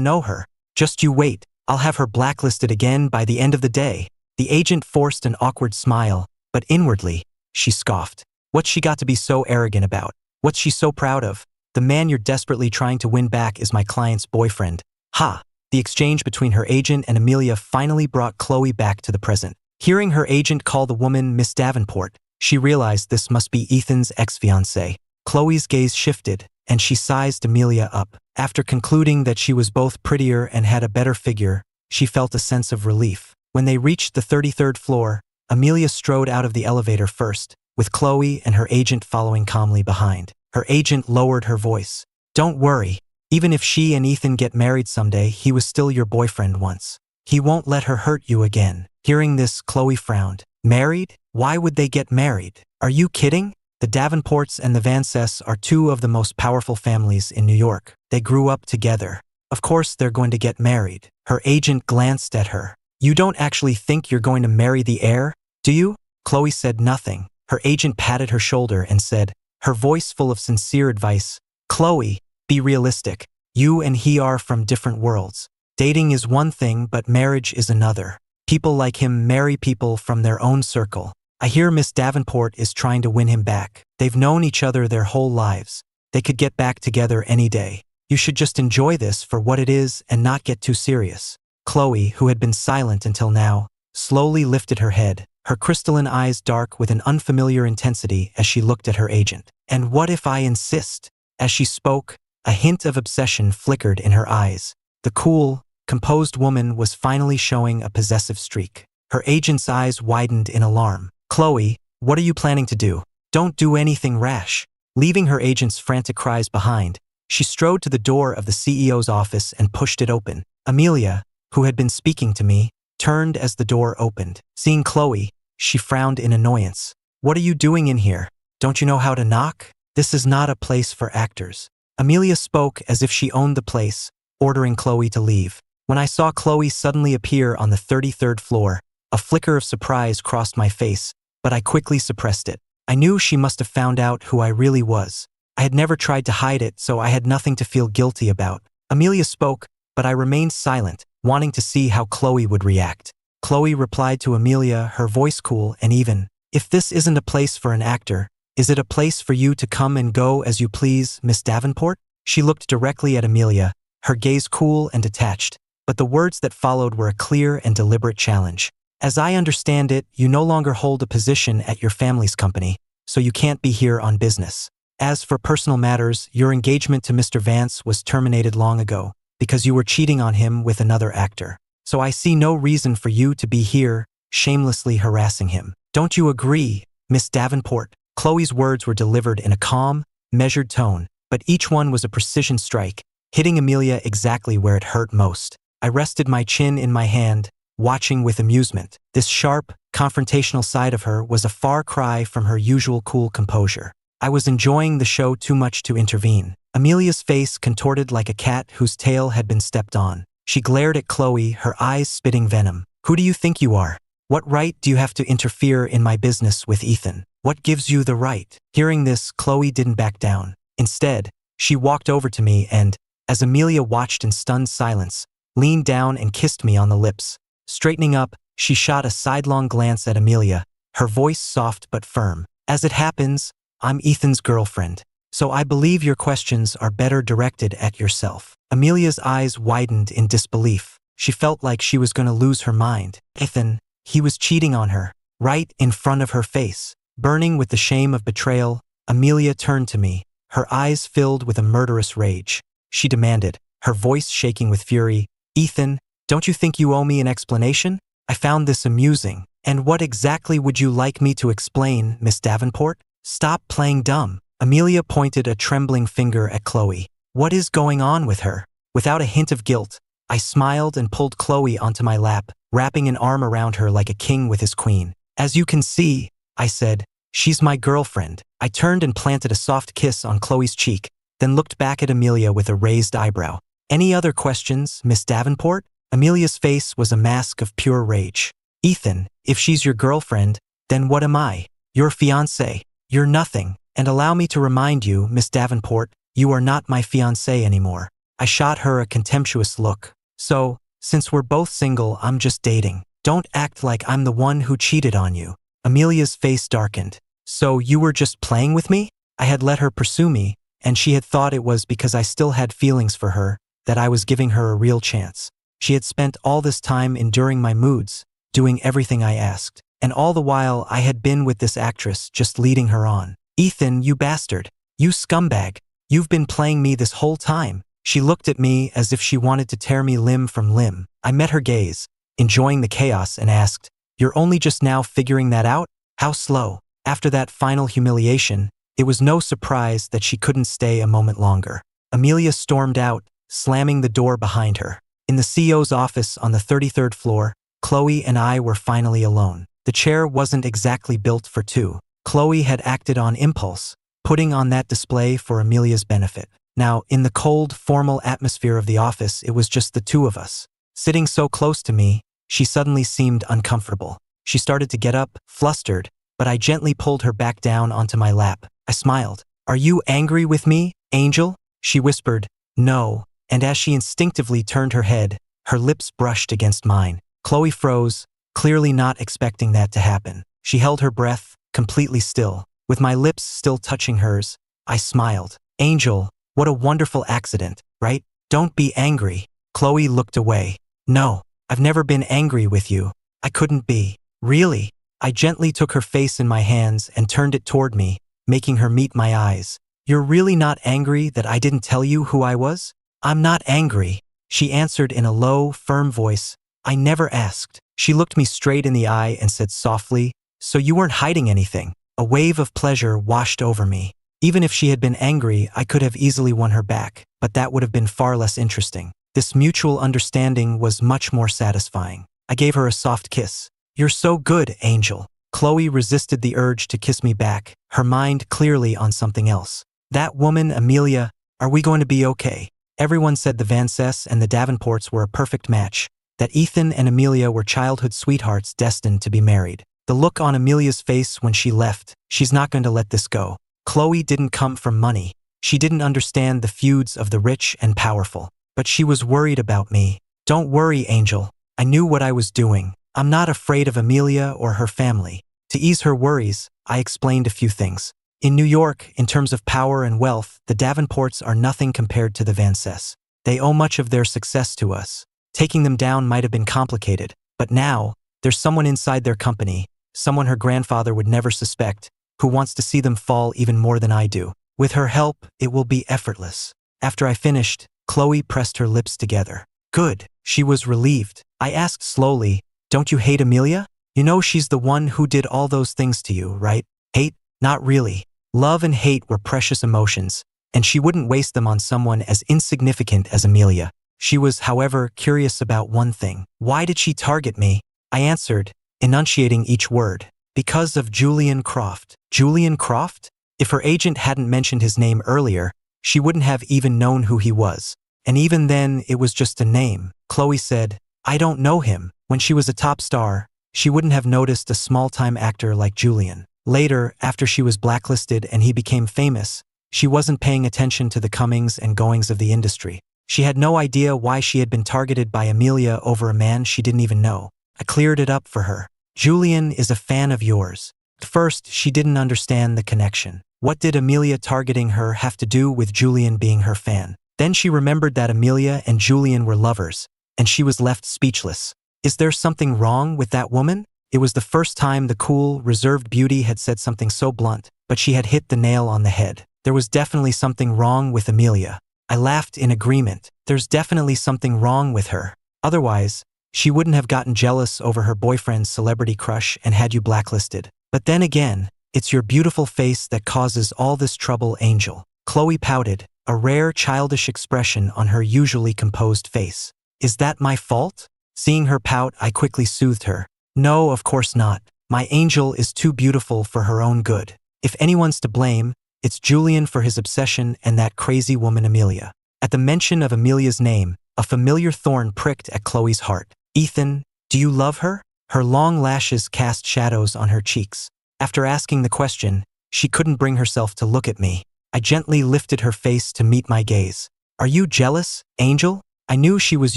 know her? Just you wait. I'll have her blacklisted again by the end of the day." The agent forced an awkward smile, but inwardly, she scoffed. What's she got to be so arrogant about? What's she so proud of? The man you're desperately trying to win back is my client's boyfriend. Ha! The exchange between her agent and Amelia finally brought Chloe back to the present. Hearing her agent call the woman Miss Davenport, she realized this must be Ethan's ex-fiancée. Chloe's gaze shifted, and she sized Amelia up. After concluding that she was both prettier and had a better figure, she felt a sense of relief. When they reached the 33rd floor, Amelia strode out of the elevator first, with Chloe and her agent following calmly behind. Her agent lowered her voice. "Don't worry. Even if she and Ethan get married someday, he was still your boyfriend once. He won't let her hurt you again." Hearing this, Chloe frowned. "Married? Why would they get married? Are you kidding? The Davenports and the Fiancées are two of the most powerful families in New York. They grew up together. Of course they're going to get married." Her agent glanced at her. "You don't actually think you're going to marry the heir, do you?" Chloe said nothing. Her agent patted her shoulder and said, her voice full of sincere advice, "Chloe, be realistic. You and he are from different worlds. Dating is one thing, but marriage is another. People like him marry people from their own circle. I hear Miss Davenport is trying to win him back. They've known each other their whole lives. They could get back together any day. You should just enjoy this for what it is and not get too serious." Chloe, who had been silent until now, slowly lifted her head, her crystalline eyes dark with an unfamiliar intensity as she looked at her agent. "And what if I insist?" As she spoke, a hint of obsession flickered in her eyes. The cool, composed woman was finally showing a possessive streak. Her agent's eyes widened in alarm. "Chloe, what are you planning to do? Don't do anything rash." Leaving her agent's frantic cries behind, she strode to the door of the CEO's office and pushed it open. Amelia, who had been speaking to me, turned as the door opened. Seeing Chloe, she frowned in annoyance. "What are you doing in here? Don't you know how to knock? This is not a place for actors." Amelia spoke as if she owned the place, ordering Chloe to leave. When I saw Chloe suddenly appear on the 33rd floor, a flicker of surprise crossed my face, but I quickly suppressed it. I knew she must have found out who I really was. I had never tried to hide it, so I had nothing to feel guilty about. Amelia spoke, but I remained silent, wanting to see how Chloe would react. Chloe replied to Amelia, her voice cool and even. "If this isn't a place for an actor, is it a place for you to come and go as you please, Miss Davenport?" She looked directly at Amelia, her gaze cool and detached, but the words that followed were a clear and deliberate challenge. "As I understand it, you no longer hold a position at your family's company, so you can't be here on business. As for personal matters, your engagement to Mr. Vance was terminated long ago, because you were cheating on him with another actor. So I see no reason for you to be here, shamelessly harassing him. Don't you agree, Miss Davenport?" Chloe's words were delivered in a calm, measured tone, but each one was a precision strike, hitting Amelia exactly where it hurt most. I rested my chin in my hand, watching with amusement. This sharp, confrontational side of her was a far cry from her usual cool composure. I was enjoying the show too much to intervene. Amelia's face contorted like a cat whose tail had been stepped on. She glared at Chloe, her eyes spitting venom. "Who do you think you are? What right do you have to interfere in my business with Ethan? What gives you the right?" Hearing this, Chloe didn't back down. Instead, she walked over to me and, as Amelia watched in stunned silence, leaned down and kissed me on the lips. Straightening up, she shot a sidelong glance at Amelia, her voice soft but firm. "As it happens, I'm Ethan's girlfriend, so I believe your questions are better directed at yourself." Amelia's eyes widened in disbelief. She felt like she was going to lose her mind. Ethan, he was cheating on her, right in front of her face. Burning with the shame of betrayal, Amelia turned to me, her eyes filled with a murderous rage. She demanded, her voice shaking with fury, "Ethan, don't you think you owe me an explanation? I found this amusing. And what exactly would you like me to explain, Miss Davenport? Stop playing dumb." Amelia pointed a trembling finger at Chloe. "What is going on with her?" Without a hint of guilt, I smiled and pulled Chloe onto my lap, wrapping an arm around her like a king with his queen. "As you can see," I said, "she's my girlfriend." I turned and planted a soft kiss on Chloe's cheek, then looked back at Amelia with a raised eyebrow. "Any other questions, Miss Davenport?" Amelia's face was a mask of pure rage. Ethan, if she's your girlfriend, then what am I? Your fiancé. You're nothing. And allow me to remind you, Miss Davenport, you are not my fiancé anymore. I shot her a contemptuous look. So, since we're both single, I'm just dating. Don't act like I'm the one who cheated on you. Amelia's face darkened. So you were just playing with me? I had let her pursue me, and she had thought it was because I still had feelings for her, that I was giving her a real chance. She had spent all this time enduring my moods, doing everything I asked. And all the while I had been with this actress, just leading her on. Ethan, you bastard. You scumbag. You've been playing me this whole time. She looked at me as if she wanted to tear me limb from limb. I met her gaze, enjoying the chaos, and asked, "You're only just now figuring that out? How slow?" After that final humiliation, it was no surprise that she couldn't stay a moment longer. Amelia stormed out, slamming the door behind her. In the CEO's office on the 33rd floor, Chloe and I were finally alone. The chair wasn't exactly built for two. Chloe had acted on impulse, putting on that display for Amelia's benefit. Now, in the cold, formal atmosphere of the office, it was just the two of us. Sitting so close to me, she suddenly seemed uncomfortable. She started to get up, flustered, but I gently pulled her back down onto my lap. I smiled. "Are you angry with me, Angel?" She whispered, "No," and as she instinctively turned her head, her lips brushed against mine. Chloe froze, clearly not expecting that to happen. She held her breath, completely still. With my lips still touching hers, I smiled. "Angel, what a wonderful accident, right? Don't be angry." Chloe looked away. "No, I've never been angry with you. I couldn't be." "Really?" I gently took her face in my hands and turned it toward me, making her meet my eyes. "You're really not angry that I didn't tell you who I was?" "I'm not angry," she answered in a low, firm voice. "I never asked." She looked me straight in the eye and said softly, "So you weren't hiding anything." A wave of pleasure washed over me. Even if she had been angry, I could have easily won her back, but that would have been far less interesting. This mutual understanding was much more satisfying. I gave her a soft kiss. "You're so good, Angel." Chloe resisted the urge to kiss me back, her mind clearly on something else. "That woman, Amelia, are we going to be okay?" Everyone said the Fiancés and the Davenports were a perfect match, that Ethan and Amelia were childhood sweethearts destined to be married. The look on Amelia's face when she left, "She's not going to let this go." Chloe didn't come from money. She didn't understand the feuds of the rich and powerful. But she was worried about me. "Don't worry, Angel. I knew what I was doing. I'm not afraid of Amelia or her family." To ease her worries, I explained a few things. In New York, in terms of power and wealth, the Davenports are nothing compared to the Fiancés. They owe much of their success to us. Taking them down might have been complicated, but now, there's someone inside their company, someone her grandfather would never suspect, who wants to see them fall even more than I do. With her help, it will be effortless. After I finished, Chloe pressed her lips together. "Good." She was relieved. I asked slowly, "Don't you hate Amelia? You know she's the one who did all those things to you, right?" "Hate? Not really." Love and hate were precious emotions, and she wouldn't waste them on someone as insignificant as Amelia. She was, however, curious about one thing. "Why did she target me?" I answered, enunciating each word. "Because of Julian Croft." Julian Croft? If her agent hadn't mentioned his name earlier, she wouldn't have even known who he was. And even then, it was just a name. Chloe said, "I don't know him." When she was a top star, she wouldn't have noticed a small-time actor like Julian. Later, after she was blacklisted and he became famous, she wasn't paying attention to the comings and goings of the industry. She had no idea why she had been targeted by Amelia over a man she didn't even know. I cleared it up for her. "Julian is a fan of yours." At first, she didn't understand the connection. What did Amelia targeting her have to do with Julian being her fan? Then she remembered that Amelia and Julian were lovers, and she was left speechless. Is there something wrong with that woman? It was the first time the cool, reserved beauty had said something so blunt, but she had hit the nail on the head. There was definitely something wrong with Amelia. I laughed in agreement. There's definitely something wrong with her. Otherwise, she wouldn't have gotten jealous over her boyfriend's celebrity crush and had you blacklisted. But then again, it's your beautiful face that causes all this trouble, Angel. Chloe pouted, a rare childish expression on her usually composed face. "Is that my fault?" Seeing her pout, I quickly soothed her. "No, of course not. My Angel is too beautiful for her own good. If anyone's to blame, it's Julian for his obsession and that crazy woman Amelia." At the mention of Amelia's name, a familiar thorn pricked at Chloe's heart. "Ethan, do you love her?" Her long lashes cast shadows on her cheeks. After asking the question, she couldn't bring herself to look at me. I gently lifted her face to meet my gaze. "Are you jealous, Angel?" I knew she was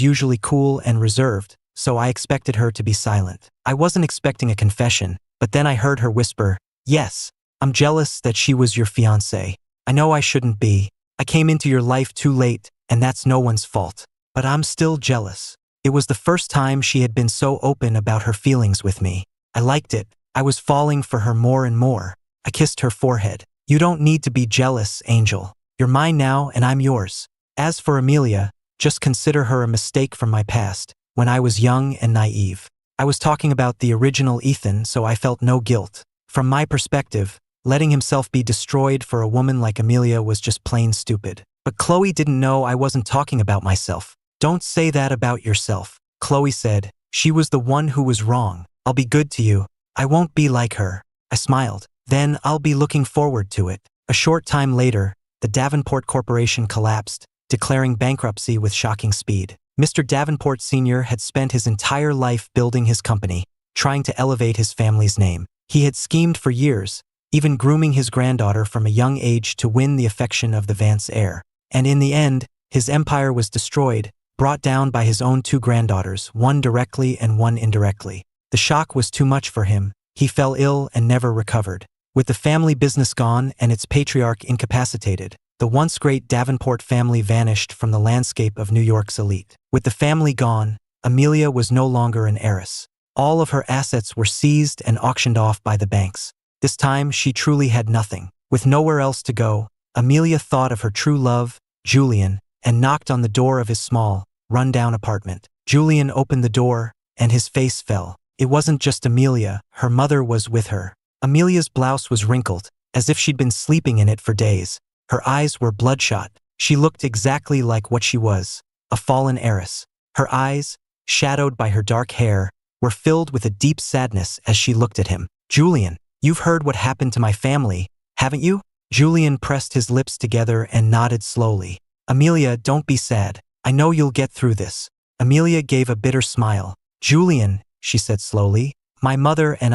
usually cool and reserved, so I expected her to be silent. I wasn't expecting a confession, but then I heard her whisper, "Yes, I'm jealous that she was your fiancée. I know I shouldn't be. I came into your life too late, and that's no one's fault. But I'm still jealous." It was the first time she had been so open about her feelings with me. I liked it. I was falling for her more and more. I kissed her forehead. "You don't need to be jealous, Angel. You're mine now and I'm yours. As for Amelia, just consider her a mistake from my past, when I was young and naive." I was talking about the original Ethan, so I felt no guilt. From my perspective, letting himself be destroyed for a woman like Amelia was just plain stupid. But Chloe didn't know I wasn't talking about myself. "Don't say that about yourself," Chloe said. "She was the one who was wrong. I'll be good to you. I won't be like her." I smiled. "Then I'll be looking forward to it." A short time later, the Davenport Corporation collapsed, declaring bankruptcy with shocking speed. Mr. Davenport Sr. had spent his entire life building his company, trying to elevate his family's name. He had schemed for years, even grooming his granddaughter from a young age to win the affection of the Vance heir. And in the end, his empire was destroyed, brought down by his own two granddaughters, one directly and one indirectly. The shock was too much for him. He fell ill and never recovered. With the family business gone and its patriarch incapacitated, the once great Davenport family vanished from the landscape of New York's elite. With the family gone, Amelia was no longer an heiress. All of her assets were seized and auctioned off by the banks. This time, she truly had nothing. With nowhere else to go, Amelia thought of her true love, Julian, and knocked on the door of his small, run-down apartment. Julian opened the door, and his face fell. It wasn't just Amelia, her mother was with her. Amelia's blouse was wrinkled, as if she'd been sleeping in it for days. Her eyes were bloodshot. She looked exactly like what she was, a fallen heiress. Her eyes, shadowed by her dark hair, were filled with a deep sadness as she looked at him. "Julian, you've heard what happened to my family, haven't you?" Julian pressed his lips together and nodded slowly. "Amelia, don't be sad. I know you'll get through this." Amelia gave a bitter smile. "Julian," she said slowly, "my mother and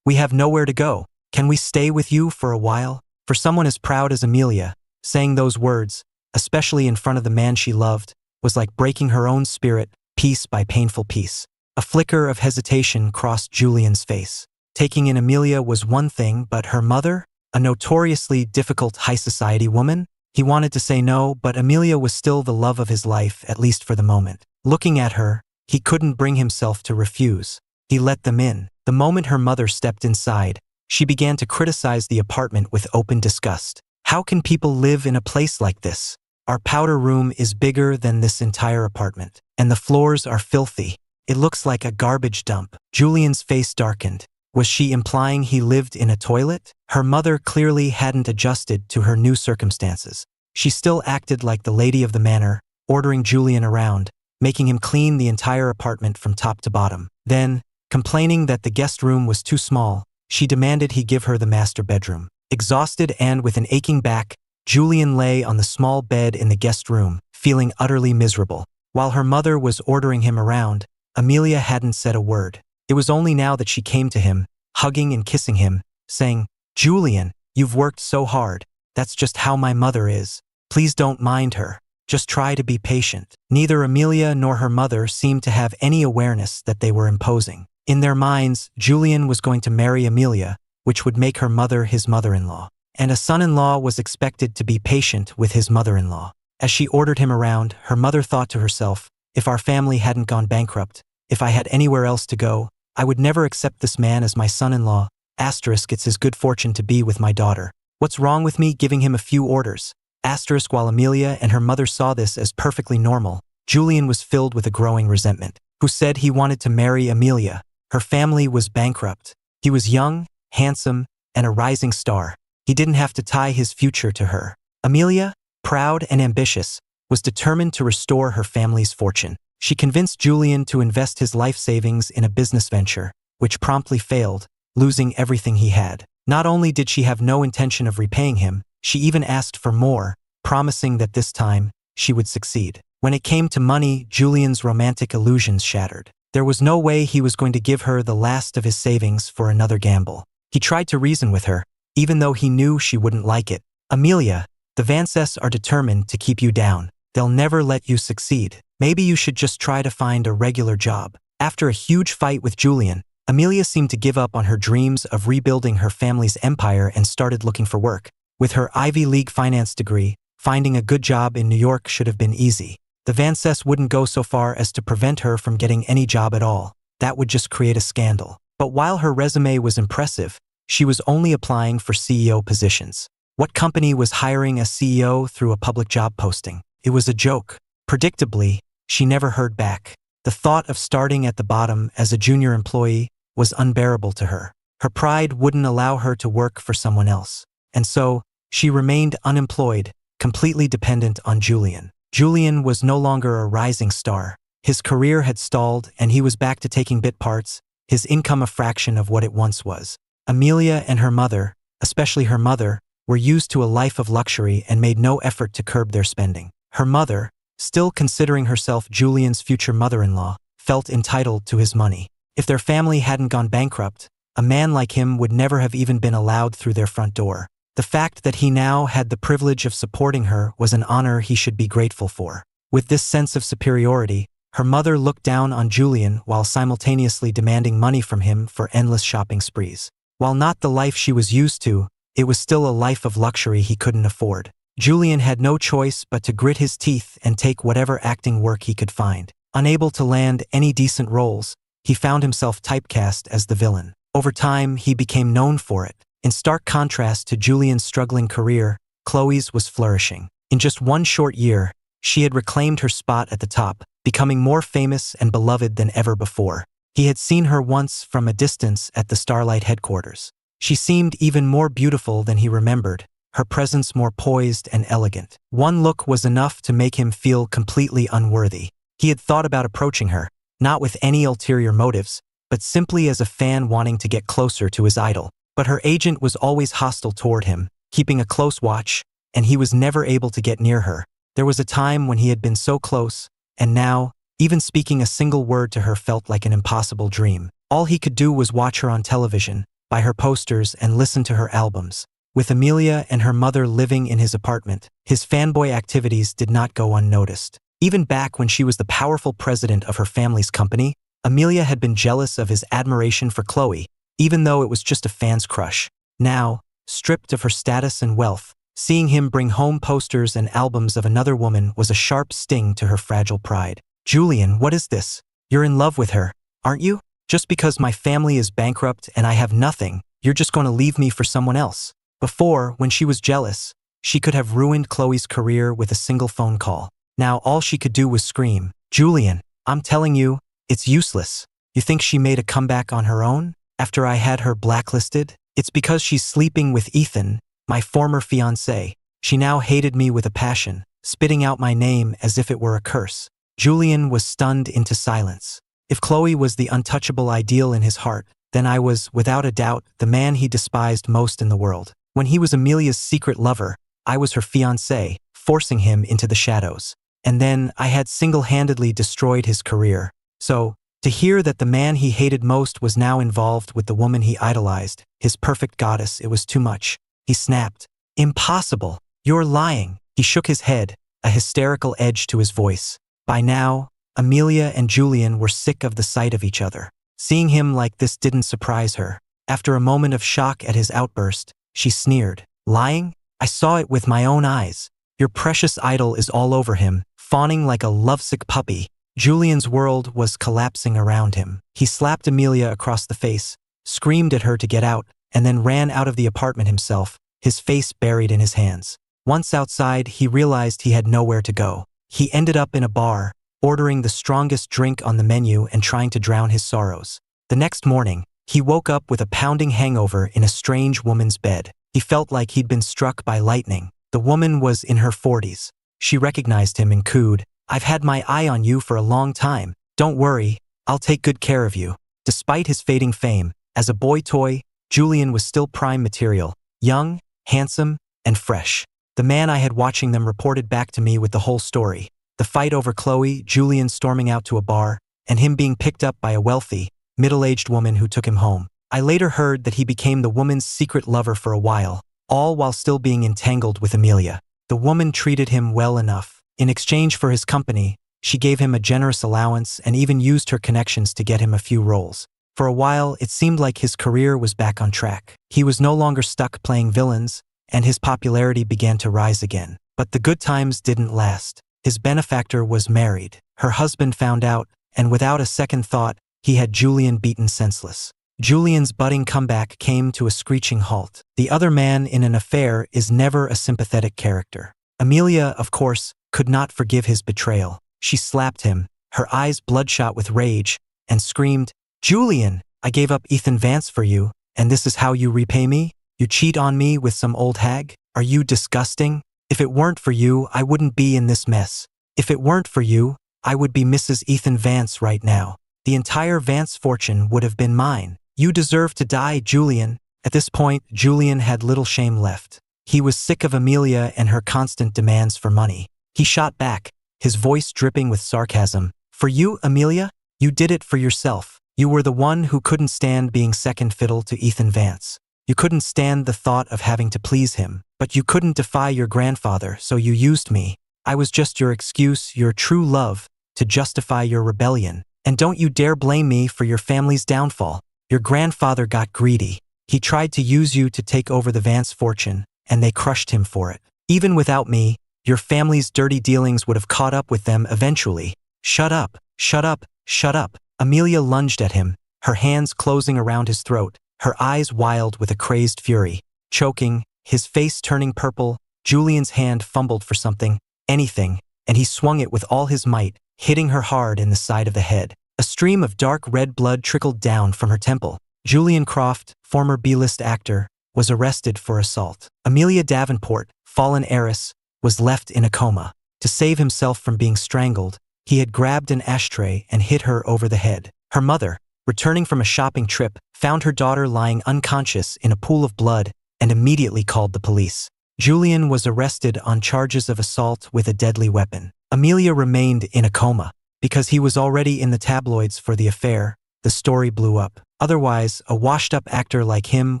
we have nowhere to go. Can we stay with you for a while?" For someone as proud as Amelia, saying those words, especially in front of the man she loved, was like breaking her own spirit, piece by painful piece. A flicker of hesitation crossed Julian's face. Taking in Amelia was one thing, but her mother? A notoriously difficult high society woman? He wanted to say no, but Amelia was still the love of his life, at least for the moment. Looking at her, he couldn't bring himself to refuse. He let them in. The moment her mother stepped inside, she began to criticize the apartment with open disgust. "How can people live in a place like this? Our powder room is bigger than this entire apartment, and the floors are filthy. It looks like a garbage dump." Julian's face darkened. Was she implying he lived in a toilet? Her mother clearly hadn't adjusted to her new circumstances. She still acted like the lady of the manor, ordering Julian around, making him clean the entire apartment from top to bottom. Then, complaining that the guest room was too small, she demanded he give her the master bedroom. Exhausted and with an aching back, Julian lay on the small bed in the guest room, feeling utterly miserable. While her mother was ordering him around, Amelia hadn't said a word. It was only now that she came to him, hugging and kissing him, saying, "Julian, you've worked so hard. That's just how my mother is. Please don't mind her. Just try to be patient." Neither Amelia nor her mother seemed to have any awareness that they were imposing. In their minds, Julian was going to marry Amelia, which would make her mother his mother-in-law. And a son-in-law was expected to be patient with his mother-in-law. As she ordered him around, her mother thought to herself, "If our family hadn't gone bankrupt, if I had anywhere else to go, I would never accept this man as my son-in-law. Asterisk, it's his good fortune to be with my daughter. What's wrong with me giving him a few orders?" Asterisk, while Amelia and her mother saw this as perfectly normal, Julian was filled with a growing resentment. Who said he wanted to marry Amelia? Her family was bankrupt. He was young, handsome, and a rising star. He didn't have to tie his future to her. Amelia, proud and ambitious, was determined to restore her family's fortune. She convinced Julian to invest his life savings in a business venture, which promptly failed, losing everything he had. Not only did she have no intention of repaying him, she even asked for more, promising that this time, she would succeed. When it came to money, Julian's romantic illusions shattered. There was no way he was going to give her the last of his savings for another gamble. He tried to reason with her, even though he knew she wouldn't like it. Amelia, the Fiancés are determined to keep you down. They'll never let you succeed. Maybe you should just try to find a regular job. After a huge fight with Julian, Amelia seemed to give up on her dreams of rebuilding her family's empire and started looking for work. With her Ivy League finance degree, finding a good job in New York should have been easy. The Fiancés wouldn't go so far as to prevent her from getting any job at all. That would just create a scandal. But while her resume was impressive, she was only applying for CEO positions. What company was hiring a CEO through a public job posting? It was a joke. Predictably, she never heard back. The thought of starting at the bottom as a junior employee was unbearable to her. Her pride wouldn't allow her to work for someone else. And so, she remained unemployed, completely dependent on Julian. Julian was no longer a rising star. His career had stalled and he was back to taking bit parts, his income a fraction of what it once was. Amelia and her mother, especially her mother, were used to a life of luxury and made no effort to curb their spending. Her mother, still considering herself Julian's future mother-in-law, felt entitled to his money. If their family hadn't gone bankrupt, a man like him would never have even been allowed through their front door. The fact that he now had the privilege of supporting her was an honor he should be grateful for. With this sense of superiority, her mother looked down on Julian while simultaneously demanding money from him for endless shopping sprees. While not the life she was used to, it was still a life of luxury he couldn't afford. Julian had no choice but to grit his teeth and take whatever acting work he could find. Unable to land any decent roles, he found himself typecast as the villain. Over time, he became known for it. In stark contrast to Julian's struggling career, Chloe's was flourishing. In just one short year, she had reclaimed her spot at the top, becoming more famous and beloved than ever before. He had seen her once from a distance at the Starlight headquarters. She seemed even more beautiful than he remembered, her presence more poised and elegant. One look was enough to make him feel completely unworthy. He had thought about approaching her, not with any ulterior motives, but simply as a fan wanting to get closer to his idol. But her agent was always hostile toward him, keeping a close watch, and he was never able to get near her. There was a time when he had been so close, and now, even speaking a single word to her felt like an impossible dream. All he could do was watch her on television, buy her posters, and listen to her albums. With Amelia and her mother living in his apartment, his fanboy activities did not go unnoticed. Even back when she was the powerful president of her family's company, Amelia had been jealous of his admiration for Chloe, even though it was just a fan's crush. Now, stripped of her status and wealth, seeing him bring home posters and albums of another woman was a sharp sting to her fragile pride. Julian, what is this? You're in love with her, aren't you? Just because my family is bankrupt and I have nothing, you're just going to leave me for someone else. Before, when she was jealous, she could have ruined Chloe's career with a single phone call. Now all she could do was scream, Julian, I'm telling you, it's useless. You think she made a comeback on her own? After I had her blacklisted? It's because she's sleeping with Ethan, my former fiancé. She now hated me with a passion, spitting out my name as if it were a curse. Julian was stunned into silence. If Chloe was the untouchable ideal in his heart, then I was, without a doubt, the man he despised most in the world. When he was Amelia's secret lover, I was her fiancé, forcing him into the shadows. And then I had single-handedly destroyed his career. So, to hear that the man he hated most was now involved with the woman he idolized, his perfect goddess, it was too much. He snapped. Impossible. You're lying. He shook his head, a hysterical edge to his voice. By now, Amelia and Julian were sick of the sight of each other. Seeing him like this didn't surprise her. After a moment of shock at his outburst, she sneered. Lying? I saw it with my own eyes. Your precious idol is all over him, fawning like a lovesick puppy. Julian's world was collapsing around him. He slapped Amelia across the face, screamed at her to get out, and then ran out of the apartment himself, his face buried in his hands. Once outside, he realized he had nowhere to go. He ended up in a bar, ordering the strongest drink on the menu and trying to drown his sorrows. The next morning, he woke up with a pounding hangover in a strange woman's bed. He felt like he'd been struck by lightning. The woman was in her 40s. She recognized him and cooed, I've had my eye on you for a long time. Don't worry, I'll take good care of you. Despite his fading fame, as a boy toy, Julian was still prime material, young, handsome, and fresh. The man I had watching them reported back to me with the whole story. The fight over Chloe, Julian storming out to a bar, and him being picked up by a wealthy, middle-aged woman who took him home. I later heard that he became the woman's secret lover for a while, all while still being entangled with Amelia. The woman treated him well enough. In exchange for his company, she gave him a generous allowance and even used her connections to get him a few roles. For a while, it seemed like his career was back on track. He was no longer stuck playing villains, and his popularity began to rise again. But the good times didn't last. His benefactor was married. Her husband found out, and without a second thought, he had Julian beaten senseless. Julian's budding comeback came to a screeching halt. The other man in an affair is never a sympathetic character. Amelia, of course, could not forgive his betrayal. She slapped him, her eyes bloodshot with rage, and screamed, "Julian, I gave up Ethan Vance for you, and this is how you repay me? You cheat on me with some old hag? Are you disgusting? If it weren't for you, I wouldn't be in this mess. If it weren't for you, I would be Mrs. Ethan Vance right now. The entire Vance fortune would have been mine. You deserve to die, Julian." At this point, Julian had little shame left. He was sick of Amelia and her constant demands for money. He shot back, his voice dripping with sarcasm. "For you, Amelia? You did it for yourself. You were the one who couldn't stand being second fiddle to Ethan Vance. You couldn't stand the thought of having to please him, but you couldn't defy your grandfather, so you used me. I was just your excuse, your true love, to justify your rebellion. And don't you dare blame me for your family's downfall. Your grandfather got greedy. He tried to use you to take over the Vance fortune, and they crushed him for it. Even without me, your family's dirty dealings would have caught up with them eventually. Shut up, shut up, shut up." Amelia lunged at him, her hands closing around his throat, her eyes wild with a crazed fury. Choking, his face turning purple, Julian's hand fumbled for something, anything, and he swung it with all his might, hitting her hard in the side of the head. A stream of dark red blood trickled down from her temple. Julian Croft, former B-list actor, was arrested for assault. Amelia Davenport, fallen heiress, was left in a coma. To save himself from being strangled, he had grabbed an ashtray and hit her over the head. Her mother, returning from a shopping trip, found her daughter lying unconscious in a pool of blood and immediately called the police. Julian was arrested on charges of assault with a deadly weapon. Amelia remained in a coma. Because he was already in the tabloids for the affair, the story blew up. Otherwise, a washed-up actor like him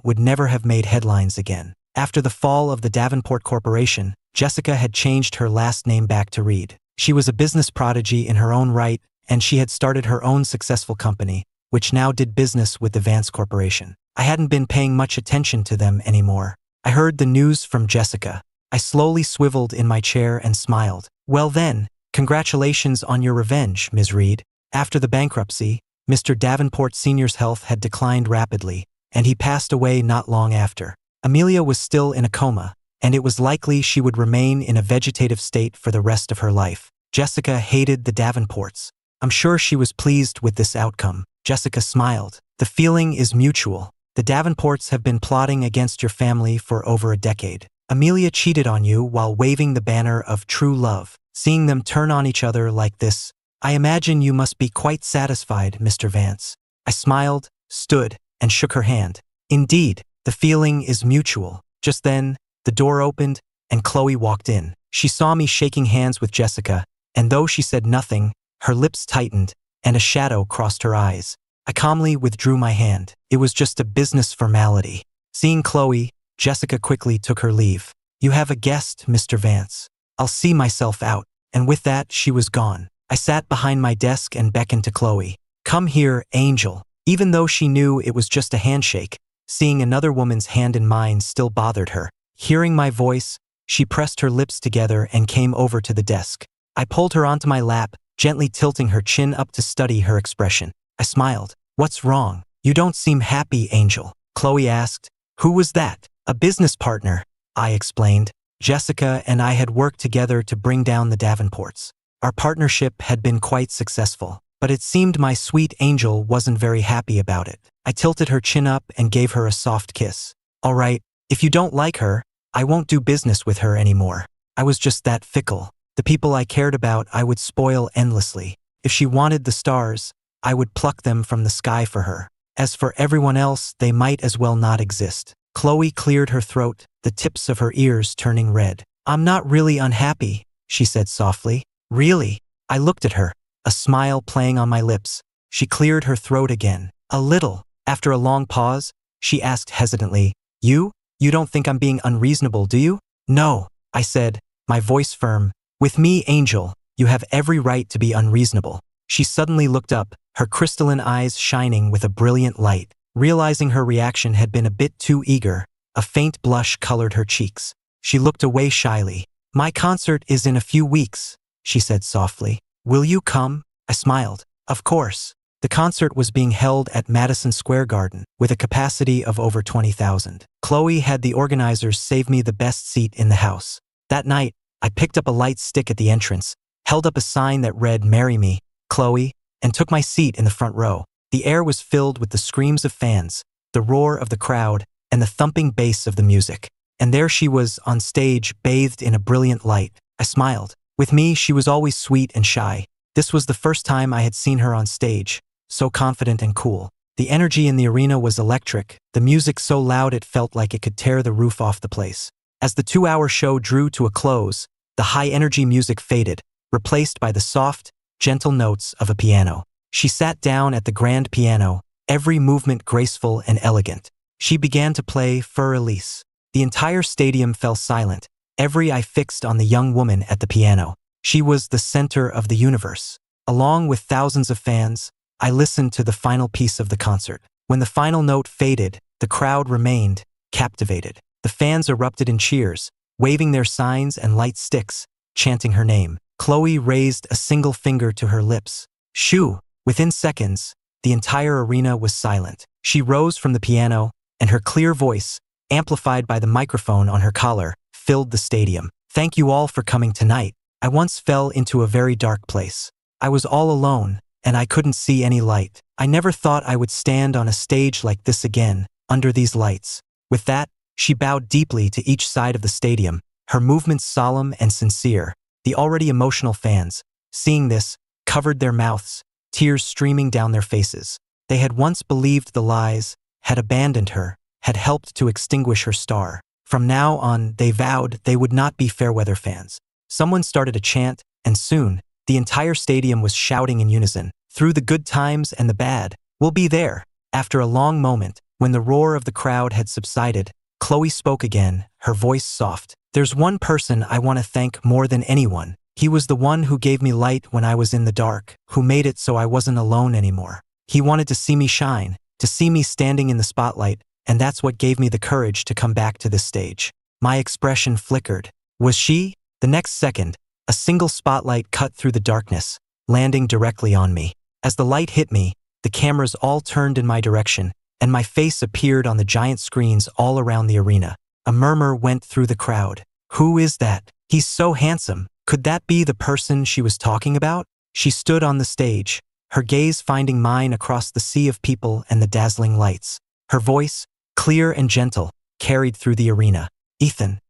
would never have made headlines again. After the fall of the Davenport Corporation, Jessica had changed her last name back to Reed. She was a business prodigy in her own right, and she had started her own successful company, which now did business with the Vance Corporation. I hadn't been paying much attention to them anymore. I heard the news from Jessica. I slowly swiveled in my chair and smiled. "Well then, congratulations on your revenge, Ms. Reed." After the bankruptcy, Mr. Davenport Sr.'s health had declined rapidly, and he passed away not long after. Amelia was still in a coma, and it was likely she would remain in a vegetative state for the rest of her life. Jessica hated the Davenports. I'm sure she was pleased with this outcome. Jessica smiled. "The feeling is mutual. The Davenports have been plotting against your family for over a decade. Amelia cheated on you while waving the banner of true love. Seeing them turn on each other like this, I imagine you must be quite satisfied, Mr. Vance." I smiled, stood, and shook her hand. "Indeed, the feeling is mutual." Just then, the door opened, and Chloe walked in. She saw me shaking hands with Jessica, and though she said nothing, her lips tightened, and a shadow crossed her eyes. I calmly withdrew my hand. It was just a business formality. Seeing Chloe, Jessica quickly took her leave. "You have a guest, Mr. Vance. I'll see myself out." And with that, she was gone. I sat behind my desk and beckoned to Chloe. "Come here, Angel." Even though she knew it was just a handshake, seeing another woman's hand in mine still bothered her. Hearing my voice, she pressed her lips together and came over to the desk. I pulled her onto my lap, gently tilting her chin up to study her expression. I smiled. "What's wrong? You don't seem happy, Angel." Chloe asked. "Who was that?" "A business partner," I explained. "Jessica and I had worked together to bring down the Davenports. Our partnership had been quite successful, but it seemed my sweet Angel wasn't very happy about it." I tilted her chin up and gave her a soft kiss. "All right, if you don't like her, I won't do business with her anymore. I was just that fickle. The people I cared about I would spoil endlessly. If she wanted the stars, I would pluck them from the sky for her. As for everyone else, they might as well not exist." Chloe cleared her throat, the tips of her ears turning red. "I'm not really unhappy," she said softly. "Really?" I looked at her. a smile playing on my lips. She cleared her throat again. A little. After a long pause, she asked hesitantly, You don't think I'm being unreasonable, do you? No, I said, my voice firm. With me, Angel, you have every right to be unreasonable. She suddenly looked up, her crystalline eyes shining with a brilliant light. Realizing her reaction had been a bit too eager, a faint blush colored her cheeks. She looked away shyly. My concert is in a few weeks, she said softly. Will you come? I smiled. Of course. The concert was being held at Madison Square Garden, with a capacity of over 20,000. Chloe had the organizers save me the best seat in the house. That night, I picked up a light stick at the entrance, held up a sign that read "Marry Me, Chloe," and took my seat in the front row. The air was filled with the screams of fans, the roar of the crowd, and the thumping bass of the music. And there she was, on stage, bathed in a brilliant light. I smiled. With me, she was always sweet and shy. This was the first time I had seen her on stage, so confident and cool. The energy in the arena was electric, the music so loud it felt like it could tear the roof off the place. As the 2-hour show drew to a close, the high-energy music faded, replaced by the soft, gentle notes of a piano. She sat down at the grand piano, every movement graceful and elegant. She began to play Fur Elise. The entire stadium fell silent, every eye fixed on the young woman at the piano. She was the center of the universe. Along with thousands of fans, I listened to the final piece of the concert. When the final note faded, the crowd remained captivated. The fans erupted in cheers, waving their signs and light sticks, chanting her name. Chloe raised a single finger to her lips. Shoo! Within seconds, the entire arena was silent. She rose from the piano, and her clear voice, amplified by the microphone on her collar, filled the stadium. Thank you all for coming tonight. I once fell into a very dark place. I was all alone, and I couldn't see any light. I never thought I would stand on a stage like this again, under these lights. With that, she bowed deeply to each side of the stadium, her movements solemn and sincere. The already emotional fans, seeing this, covered their mouths, tears streaming down their faces. They had once believed the lies, had abandoned her, had helped to extinguish her star. From now on, they vowed they would not be fairweather fans. Someone started a chant, and soon, the entire stadium was shouting in unison, "Through the good times and the bad, we'll be there." After a long moment, when the roar of the crowd had subsided, Chloe spoke again, her voice soft. There's one person I want to thank more than anyone. He was the one who gave me light when I was in the dark, who made it so I wasn't alone anymore. He wanted to see me shine, to see me standing in the spotlight, and that's what gave me the courage to come back to this stage. My expression flickered. Was she? The next second, a single spotlight cut through the darkness, landing directly on me. As the light hit me, the cameras all turned in my direction, and my face appeared on the giant screens all around the arena. A murmur went through the crowd. Who is that? He's so handsome. Could that be the person she was talking about? She stood on the stage, her gaze finding mine across the sea of people and the dazzling lights. Her voice, clear and gentle, carried through the arena. Ethan,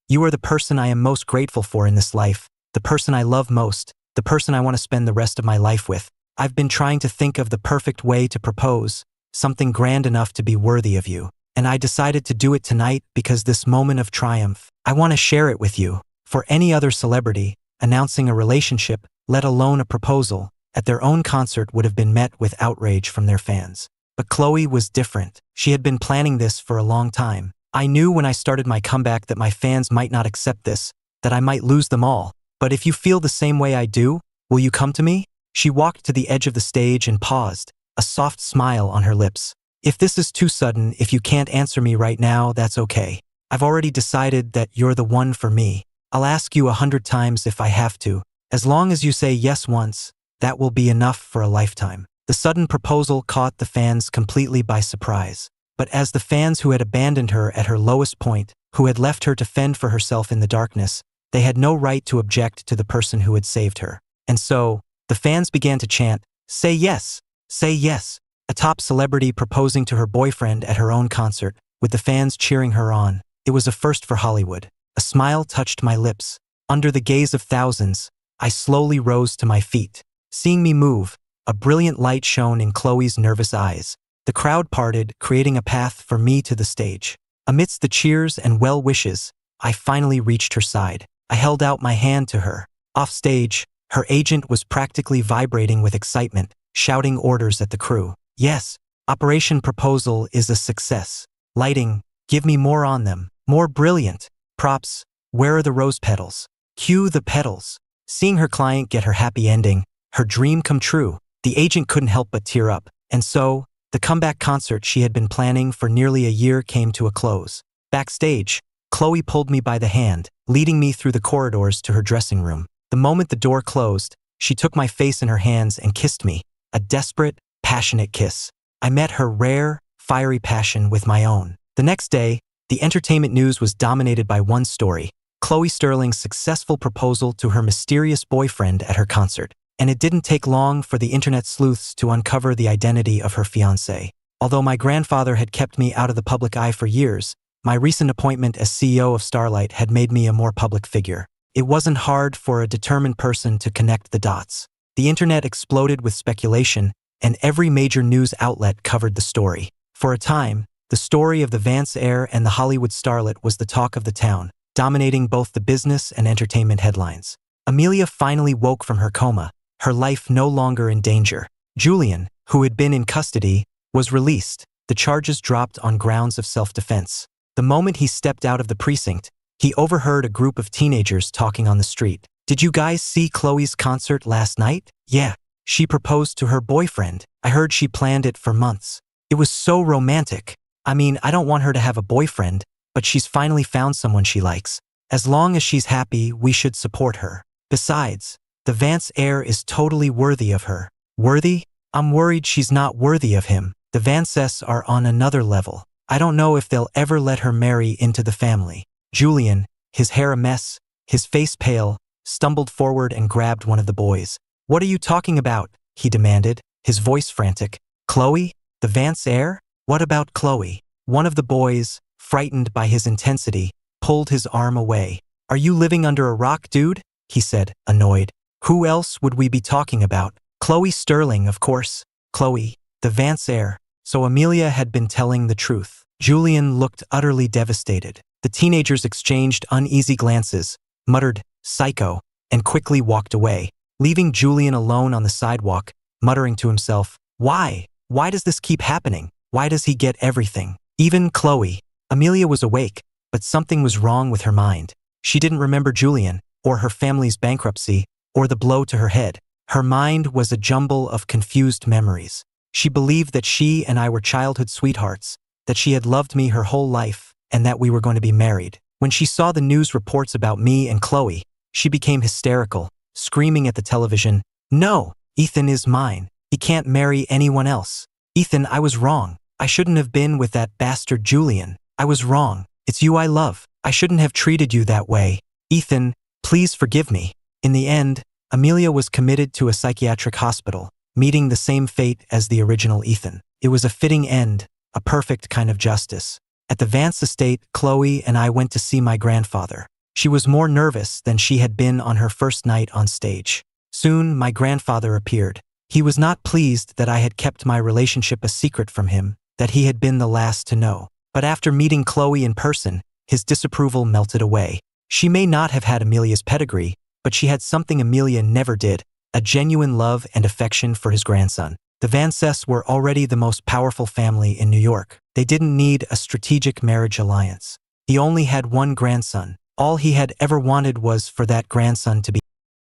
you are the person I am most grateful for in this life, the person I love most, the person I want to spend the rest of my life with. I've been trying to think of the perfect way to propose, something grand enough to be worthy of you. And I decided to do it tonight because this moment of triumph, I want to share it with you. For any other celebrity, announcing a relationship, let alone a proposal, at their own concert would have been met with outrage from their fans. But Chloe was different. She had been planning this for a long time. I knew when I started my comeback that my fans might not accept this, that I might lose them all. But if you feel the same way I do, will you come to me? She walked to the edge of the stage and paused, a soft smile on her lips. If this is too sudden, if you can't answer me right now, that's okay. I've already decided that you're the one for me. I'll ask you 100 times if I have to. As long as you say yes once, that will be enough for a lifetime. The sudden proposal caught the fans completely by surprise. But as the fans who had abandoned her at her lowest point, who had left her to fend for herself in the darkness, they had no right to object to the person who had saved her. And so, the fans began to chant, "Say yes! Say yes!" A top celebrity proposing to her boyfriend at her own concert, with the fans cheering her on. It was a first for Hollywood. A smile touched my lips. Under the gaze of thousands, I slowly rose to my feet. Seeing me move, a brilliant light shone in Chloe's nervous eyes. The crowd parted, creating a path for me to the stage. Amidst the cheers and well wishes, I finally reached her side. I held out my hand to her. Off stage, Her agent was practically vibrating with excitement, shouting orders at the crew. Yes, Operation Proposal is a success. Lighting, give me more on them. More brilliant. Props, where are the rose petals? Cue the petals. Seeing her client get her happy ending, her dream come true, the agent couldn't help but tear up. And so, the comeback concert she had been planning for nearly a year came to a close. Backstage, Chloe pulled me by the hand, leading me through the corridors to her dressing room. The moment the door closed, she took my face in her hands and kissed me, a desperate, passionate kiss. I met her rare, fiery passion with my own. The next day, the entertainment news was dominated by one story: Chloe Sterling's successful proposal to her mysterious boyfriend at her concert. And it didn't take long for the internet sleuths to uncover the identity of her fiancé. Although my grandfather had kept me out of the public eye for years, my recent appointment as CEO of Starlight had made me a more public figure. It wasn't hard for a determined person to connect the dots. The internet exploded with speculation, and every major news outlet covered the story. For a time, the story of the Vance heir and the Hollywood starlet was the talk of the town, dominating both the business and entertainment headlines. Amelia finally woke from her coma, her life no longer in danger. Julian, who had been in custody, was released. The charges dropped on grounds of self-defense. The moment he stepped out of the precinct, he overheard a group of teenagers talking on the street. "Did you guys see Chloe's concert last night?" "Yeah. She proposed to her boyfriend. I heard she planned it for months. It was so romantic. I mean, I don't want her to have a boyfriend, but she's finally found someone she likes. As long as she's happy, we should support her. Besides, the Vance heir is totally worthy of her." "Worthy? I'm worried she's not worthy of him. The Vances are on another level. I don't know if they'll ever let her marry into the family." Julian, his hair a mess, his face pale, stumbled forward and grabbed one of the boys. "What are you talking about?" he demanded, his voice frantic. "Chloe? The Vance heir? What about Chloe?" One of the boys, frightened by his intensity, pulled his arm away. "Are you living under a rock, dude?" he said, annoyed. "Who else would we be talking about? Chloe Sterling, of course. Chloe, the Vance heir." So Amelia had been telling the truth. Julian looked utterly devastated. The teenagers exchanged uneasy glances, muttered, "Psycho," and quickly walked away, leaving Julian alone on the sidewalk, muttering to himself, "Why? Why does this keep happening? Why does he get everything? Even Chloe?" Amelia was awake, but something was wrong with her mind. She didn't remember Julian, or her family's bankruptcy, or the blow to her head. Her mind was a jumble of confused memories. She believed that she and I were childhood sweethearts, that she had loved me her whole life, and that we were going to be married. When she saw the news reports about me and Chloe, she became hysterical, screaming at the television, "No, Ethan is mine. He can't marry anyone else. Ethan, I was wrong. I shouldn't have been with that bastard Julian. I was wrong. It's you I love. I shouldn't have treated you that way. Ethan, please forgive me." In the end, Amelia was committed to a psychiatric hospital, meeting the same fate as the original Ethan. It was a fitting end, a perfect kind of justice. At the Vance estate, Chloe and I went to see my grandfather. She was more nervous than she had been on her first night on stage. Soon, my grandfather appeared. He was not pleased that I had kept my relationship a secret from him, that he had been the last to know. But after meeting Chloe in person, his disapproval melted away. She may not have had Amelia's pedigree, but she had something Amelia never did: a genuine love and affection for his grandson. The Vances were already the most powerful family in New York. They didn't need a strategic marriage alliance. He only had one grandson. All he had ever wanted was for that grandson to be